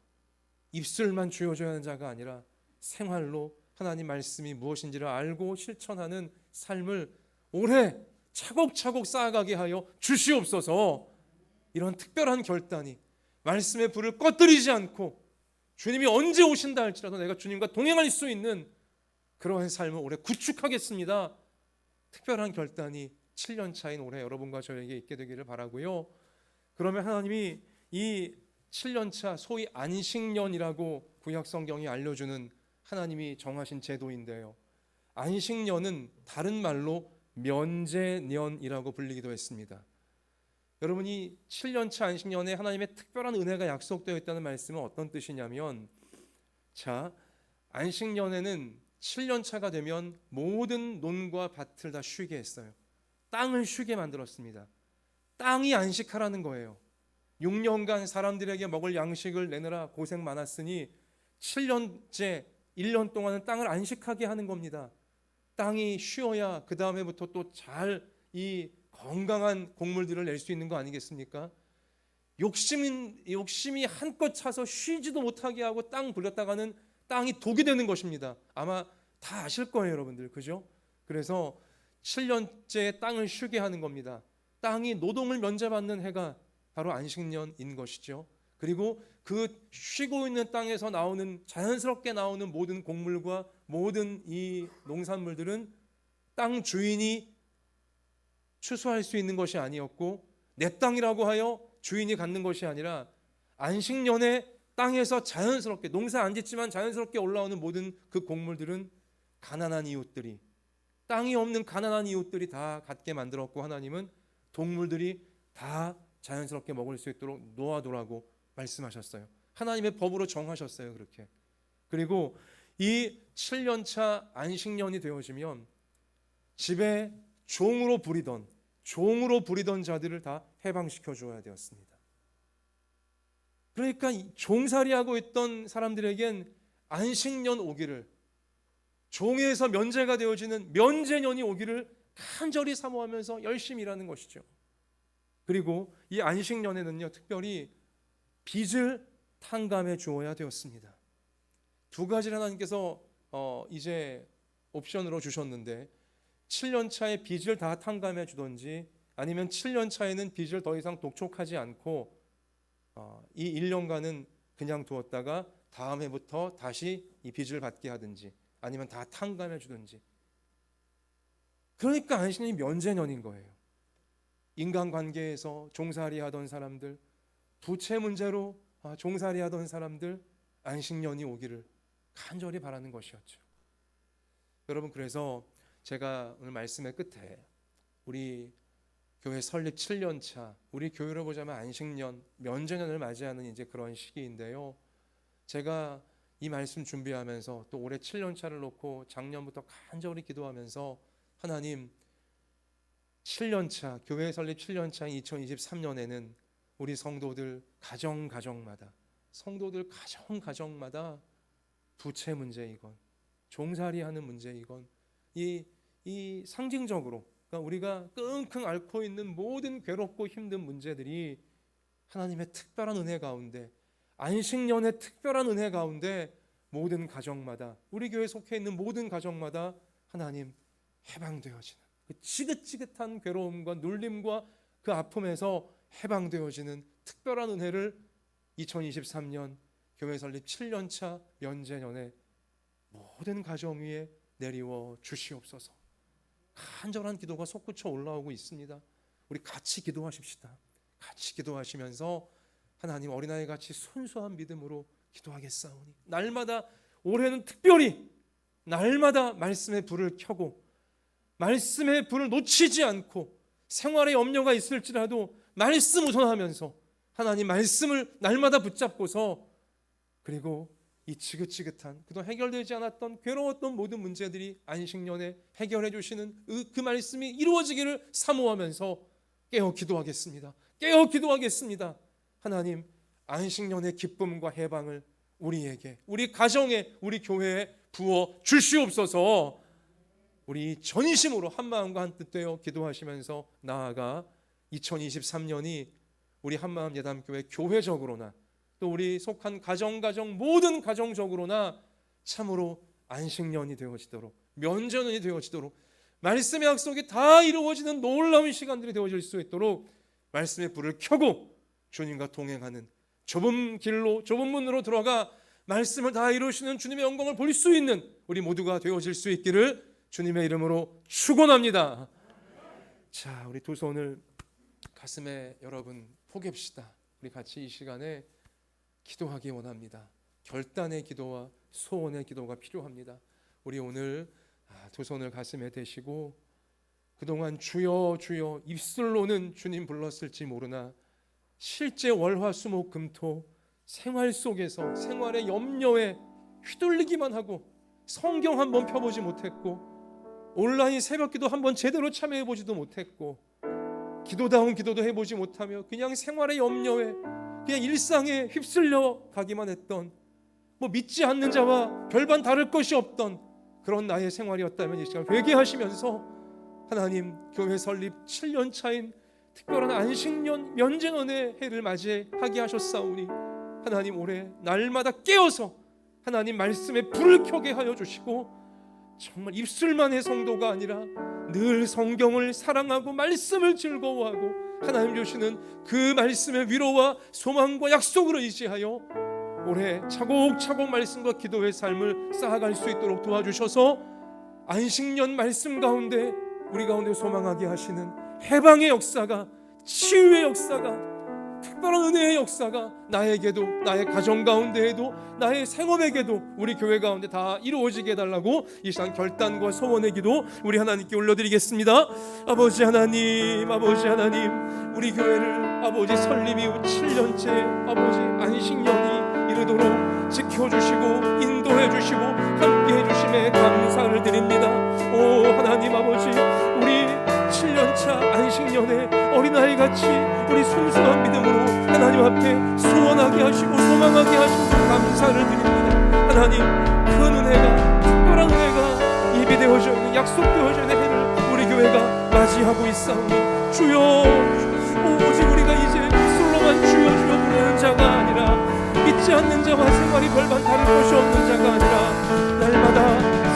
입술만 주어져야 하는 자가 아니라 생활로 하나님 말씀이 무엇인지를 알고 실천하는 삶을 올해 차곡차곡 쌓아가게 하여 주시옵소서. 이런 특별한 결단이, 말씀의 불을 꺼뜨리지 않고 주님이 언제 오신다 할지라도 내가 주님과 동행할 수 있는 그러한 삶을 올해 구축하겠습니다. 특별한 결단이 7년 차인 올해 여러분과 저에게 있게 되기를 바라고요. 그러면 하나님이 이 7년 차, 소위 안식년이라고 구약 성경이 알려주는 하나님이 정하신 제도인데요, 안식년은 다른 말로 면제년이라고 불리기도 했습니다. 여러분이 7년차 안식년에 하나님의 특별한 은혜가 약속되어 있다는 말씀은 어떤 뜻이냐면, 자, 안식년에는 7년차가 되면 모든 논과 밭을 다 쉬게 했어요. 땅을 쉬게 만들었습니다. 땅이 안식하라는 거예요. 6년간 사람들에게 먹을 양식을 내느라 고생 많았으니 7년째 1년 동안은 땅을 안식하게 하는 겁니다. 땅이 쉬어야 그 다음에부터 또 잘 이 건강한 곡물들을 낼 수 있는 거 아니겠습니까? 욕심이 한껏 차서 쉬지도 못하게 하고 땅 불렸다가는 땅이 독이 되는 것입니다. 아마 다 아실 거예요, 여러분들. 그죠? 그래서 7년째 땅을 쉬게 하는 겁니다. 땅이 노동을 면제받는 해가 바로 안식년인 것이죠. 그리고 그 쉬고 있는 땅에서 나오는, 자연스럽게 나오는 모든 곡물과 모든 이 농산물들은 땅 주인이 추수할 수 있는 것이 아니었고, 내 땅이라고 하여 주인이 갖는 것이 아니라 안식년에 땅에서 자연스럽게, 농사 안 짓지만 자연스럽게 올라오는 모든 그 곡물들은 가난한 이웃들이, 땅이 없는 가난한 이웃들이 다 갖게 만들었고, 하나님은 동물들이 다 자연스럽게 먹을 수 있도록 놓아두라고 말씀하셨어요. 하나님의 법으로 정하셨어요, 그렇게. 그리고 이 7년차 안식년이 되어지면 집에 종으로 부리던 자들을 다 해방시켜 주어야 되었습니다. 그러니까 종살이하고 있던 사람들에겐 안식년 오기를, 종에서 면제가 되어지는 면제년이 오기를 간절히 사모하면서 열심히 일하는 것이죠. 그리고 이 안식년에는요, 특별히 빚을 탕감해 주어야 되었습니다. 두 가지를 하나님께서 이제 옵션으로 주셨는데, 7년 차에 빚을 다 탕감해 주든지, 아니면 7년 차에는 빚을 더 이상 독촉하지 않고 이 1년간은 그냥 두었다가 다음 해부터 다시 이 빚을 받게 하든지, 아니면 다 탕감해 주든지. 그러니까 안식년이 면제년인 거예요. 인간관계에서 종살이 하던 사람들, 부채 문제로 종살이 하던 사람들, 안식년이 오기를 간절히 바라는 것이었죠. 여러분, 그래서 제가 오늘 말씀의 끝에 우리 교회 설립 7년 차, 우리 교회로 보자면 안식년, 면제년을 맞이하는 이제 그런 시기인데요, 제가 이 말씀 준비하면서 또 올해 7년 차를 놓고 작년부터 간절히 기도하면서 하나님 7년 차, 교회 설립 7년 차인 2023년에는 우리 성도들 가정마다 부채 문제이건 종살이하는 문제이건 이 상징적으로 그러니까 우리가 끙끙 앓고 있는 모든 괴롭고 힘든 문제들이 하나님의 특별한 은혜 가운데 안식년의 특별한 은혜 가운데 모든 가정마다 우리 교회에 속해 있는 모든 가정마다 하나님 해방되어지는 그 지긋지긋한 괴로움과 눌림과 그 아픔에서 해방되어지는 특별한 은혜를 2023년 교회 설립 7년차 연재년에 모든 가정 위에 내리워 주시옵소서. 간절한 기도가 솟구쳐 올라오고 있습니다. 우리 같이 기도하십시다. 같이 기도하시면서 하나님 어린아이 같이 순수한 믿음으로 기도하겠사오니 날마다 올해는 특별히 날마다 말씀의 불을 켜고 말씀의 불을 놓치지 않고 생활에 염려가 있을지라도 말씀 우선하면서 하나님 말씀을 날마다 붙잡고서 그리고 이 지긋지긋한 그동안 해결되지 않았던 괴로웠던 모든 문제들이 안식년에 해결해 주시는 그 말씀이 이루어지기를 사모하면서 깨어 기도하겠습니다. 깨어 기도하겠습니다. 하나님 안식년의 기쁨과 해방을 우리에게 우리 가정에 우리 교회에 부어 주시옵소서. 우리 전심으로 한마음과 한뜻 되어 기도하시면서 나아가 2023년이 우리 한마음 예담교회 교회적으로나 또 우리 속한 가정 모든 가정적으로나 참으로 안식년이 되어지도록 면전년이 되어지도록 말씀의 약속이 다 이루어지는 놀라운 시간들이 되어질 수 있도록 말씀의 불을 켜고 주님과 동행하는 좁은 길로 좁은 문으로 들어가 말씀을 다 이루시는 주님의 영광을 볼 수 있는 우리 모두가 되어질 수 있기를 주님의 이름으로 축원합니다. 자, 우리 두 손을 가슴에 여러분 포갭시다. 우리 같이 이 시간에 기도하기 원합니다. 결단의 기도와 소원의 기도가 필요합니다. 우리 오늘 두 손을 가슴에 대시고 그동안 주여 주여 입술로는 주님 불렀을지 모르나 실제 월화수목금토 생활 속에서 생활의 염려에 휘둘리기만 하고 성경 한번 펴보지 못했고 온라인 새벽기도 한번 제대로 참여해보지도 못했고 기도다운 기도도 해보지 못하며 그냥 생활의 염려에 그냥 일상에 휩쓸려 가기만 했던 뭐 믿지 않는 자와 별반 다를 것이 없던 그런 나의 생활이었다면 이 시간 회개하시면서 하나님 교회 설립 7년 차인 특별한 안식년 면제년의 해를 맞이하게 하셨사오니 하나님 올해 날마다 깨어서 하나님 말씀에 불을 켜게 하여 주시고 정말 입술만의 성도가 아니라 늘 성경을 사랑하고 말씀을 즐거워하고 하나님 주시는 그 말씀의 위로와 소망과 약속으로 의지하여 올해 차곡차곡 말씀과 기도의 삶을 쌓아갈 수 있도록 도와주셔서 안식년 말씀 가운데 우리 가운데 소망하게 하시는 해방의 역사가 치유의 역사가 특별한 은혜의 역사가 나에게도 나의 가정 가운데에도 나의 생업에게도 우리 교회 가운데 다 이루어지게 해달라고 이 시간 결단과 소원의 기도 우리 하나님께 올려드리겠습니다. 아버지 하나님 우리 교회를 아버지 설립 이후 7년째 아버지 안식년이 이르도록 지켜주시고 인도해주시고 함께해 주심에 감사를 드립니다. 오 하나님 아버지 우리 7년차 안식년에 어린아이같이 우리 순수한 믿음으로 하나님 앞에 소원하게 하시고 소망하게 하시고 감사를 드립니다. 하나님 큰 은혜가 특별한 은혜가 예비되어져 있는 약속되어져 있는 해를 우리 교회가 맞이하고 있사오니 주여 오직 우리가 이제 입술로만 주여 주여 부르는 자가 아니라 믿지 않는 자와 생활이 별반 다를 것이 없는 자가 아니라 날마다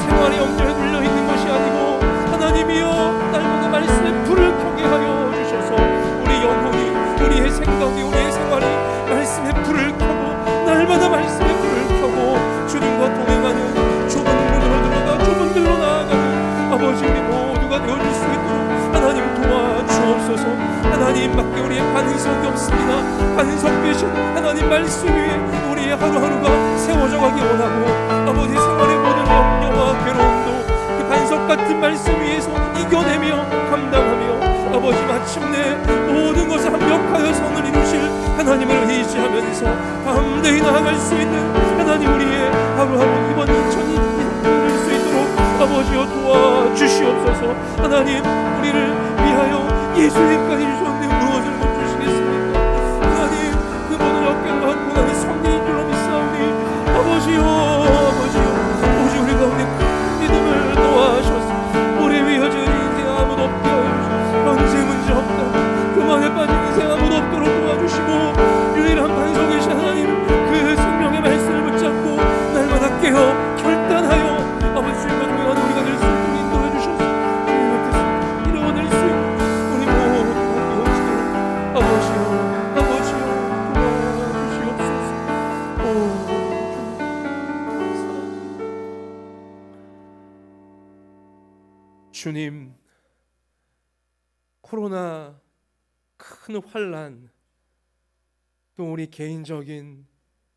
생활의 염려에 눌려 있는 것이 아니고 하나님이여 날마다 말씀의 불을 켜게 하여 주셔서 우리 영혼이 우리의 생각이 우리의 생활이 말씀의 불을 켜고 날마다 말씀의 불을 켜고 주님과 동행하는 좁은 문으로 들어가 좁은 길로 나아가는 아버지 우리 모두가 되어줄 수 있도록 하나님 도와주옵소서. 하나님밖에 우리의 반석이 없습니다. 반석 되신 하나님 말씀 위에 우리의 하루하루가 세워져 가기 원하고 아버지 생활의 모든 염려와 괴로움도 반석 같은 말씀 위에서 이겨내며 감당하며 아버지 마침내 모든 것을 완벽하여 선을 이루실 하나님을 의지하면서 담대히 나아갈 수 있는 하나님 우리의 주님, 코로나 큰 환난, 또 우리 개인적인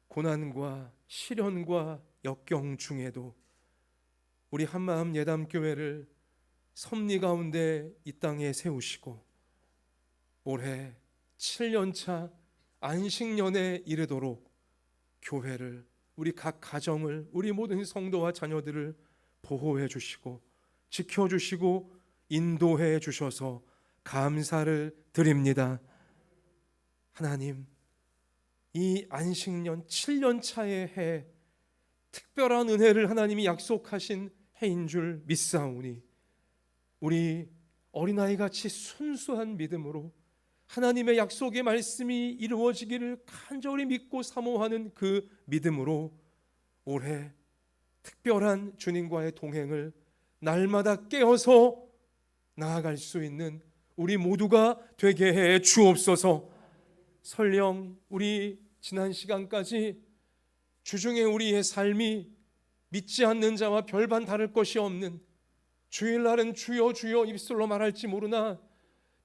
고난과 시련과 역경 중에도 우리 한마음 예담교회를 섭리 가운데 이 땅에 세우시고 올해 7년차 안식년에 이르도록 교회를, 우리 각 가정을, 우리 모든 성도와 자녀들을 보호해 주시고 지켜주시고 인도해 주셔서 감사를 드립니다. 하나님, 이 안식년 7년차의 해, 특별한 은혜를 하나님이 약속하신 해인 줄 믿사오니 우리 어린아이같이 순수한 믿음으로 하나님의 약속의 말씀이 이루어지기를 간절히 믿고 사모하는 그 믿음으로 올해 특별한 주님과의 동행을 날마다 깨어서 나아갈 수 있는 우리 모두가 되게 해 주옵소서. 설령 우리 지난 시간까지 주중에 우리의 삶이 믿지 않는 자와 별반 다를 것이 없는, 주일날은 주여 주여 입술로 말할지 모르나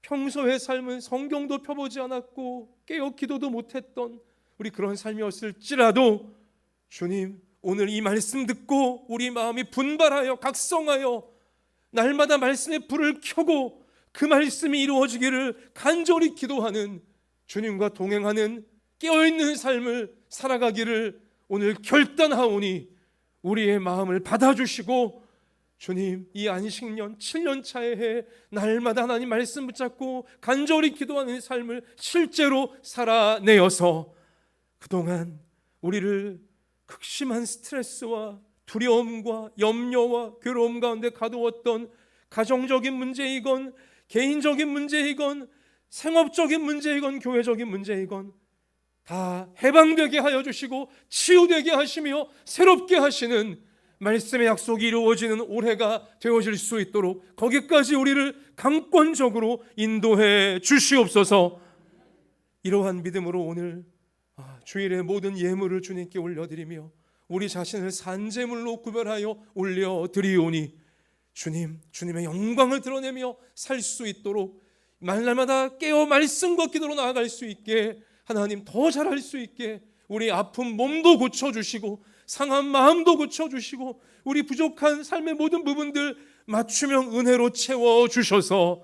평소의 삶은 성경도 펴보지 않았고 깨어 기도도 못했던 우리 그런 삶이었을지라도 주님, 오늘 이 말씀 듣고 우리 마음이 분발하여 각성하여 날마다 말씀의 불을 켜고 그 말씀이 이루어지기를 간절히 기도하는, 주님과 동행하는 깨어있는 삶을 살아가기를 오늘 결단하오니 우리의 마음을 받아주시고 주님, 이 안식년 7년차의 해 날마다 하나님 말씀 붙잡고 간절히 기도하는 삶을 실제로 살아내어서 그동안 우리를 극심한 스트레스와 두려움과 염려와 괴로움 가운데 가두었던 가정적인 문제이건 개인적인 문제이건 생업적인 문제이건 교회적인 문제이건 다 해방되게 하여 주시고 치유되게 하시며 새롭게 하시는 말씀의 약속이 이루어지는 올해가 되어질 수 있도록 거기까지 우리를 강권적으로 인도해 주시옵소서. 이러한 믿음으로 오늘 주일의 모든 예물을 주님께 올려드리며 우리 자신을 산제물로 구별하여 올려드리오니 주님, 주님의 영광을 드러내며 살 수 있도록 날마다 깨어 말씀과 기도로 나아갈 수 있게, 하나님 더 잘할 수 있게 우리 아픈 몸도 고쳐주시고 상한 마음도 고쳐주시고 우리 부족한 삶의 모든 부분들 맞춤형 은혜로 채워주셔서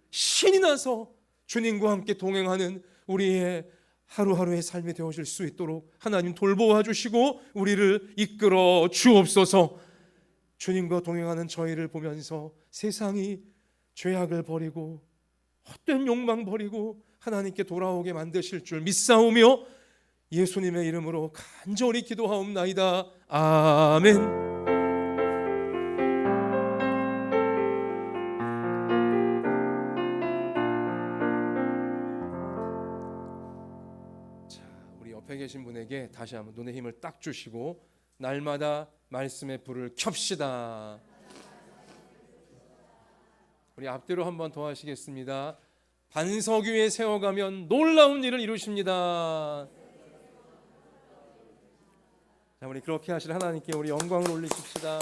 신이 나서 주님과 함께 동행하는 우리의 하루하루의 삶이 되어질 수 있도록 하나님 돌보아 주시고 우리를 이끌어 주옵소서. 주님과 동행하는 저희를 보면서 세상이 죄악을 버리고 헛된 욕망 버리고 하나님께 돌아오게 만드실 줄 믿사오며 예수님의 이름으로 간절히 기도하옵나이다. 아멘. 자, 우리 옆에 계신 분에게 다시 한번 눈에 힘을 딱 주시고 날마다 말씀의 불을 켭시다. 우리 앞뒤로 한번 더 하시겠습니다. 반석 위에 세워가면 놀라운 일을 이루십니다. 자, 우리 그렇게 하실 하나님께 우리 영광을 올리십시다.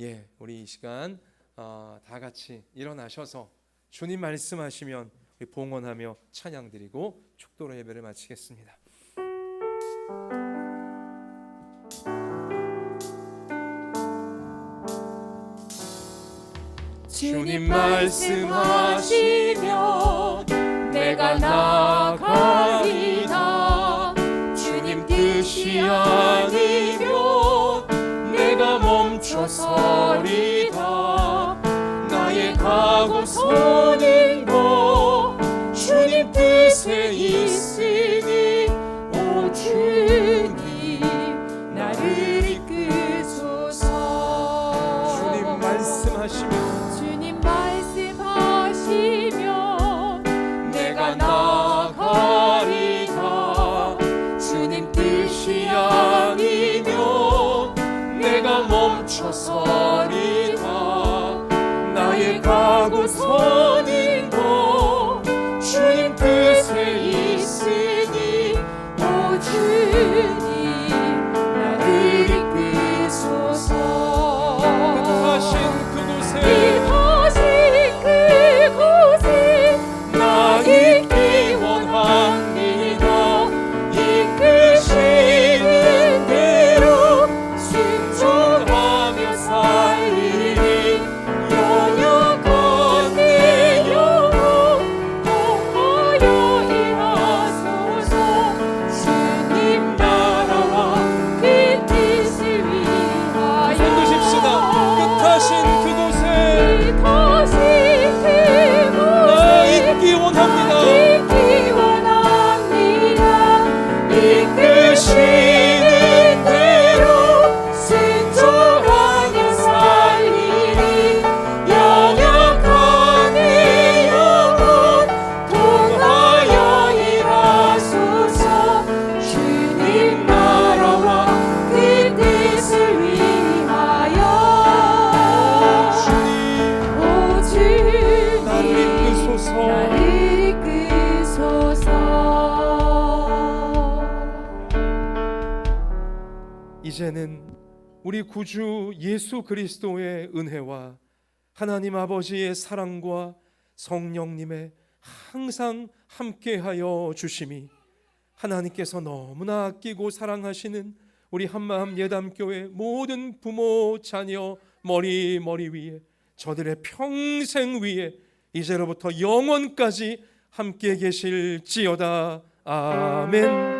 예, 우리 이 시간 다 같이 일어나셔서 주님 말씀하시면 우리 봉헌하며 찬양드리고 축도로 예배를 마치겠습니다. 주님 말씀하시면 내가 나가리다. 주님 뜻이 아니면 내가 멈춰서리다. 나의 가고 서는 것 주님 뜻에 있으니 오 주님 나를 이끄소서. 주님 말씀하시면 내가 나가리다. 주님 뜻이 아니면 내가 멈춰서리다. 나의 가고 서는 것 주님 뜻에 있으니 오 주님 나를 이끄소서. 이끄시는 대로 순종하며 살리리. 연약한 내 영혼 통하여 일하소서. 주님 나라와 그 뜻을 위하여. 오 주님 나를 이끄소서. 나를 이끄소서. 이제는 우리 구주 예수 그리스도의 은혜와 하나님 아버지의 사랑과 성령님의 항상 함께하여 주심이 하나님께서 너무나 아끼고 사랑하시는 우리 한마음 예담교회 모든 부모 자녀 머리 위에 저들의 평생 위에 이제로부터 영원까지 함께 계실지어다. 아멘.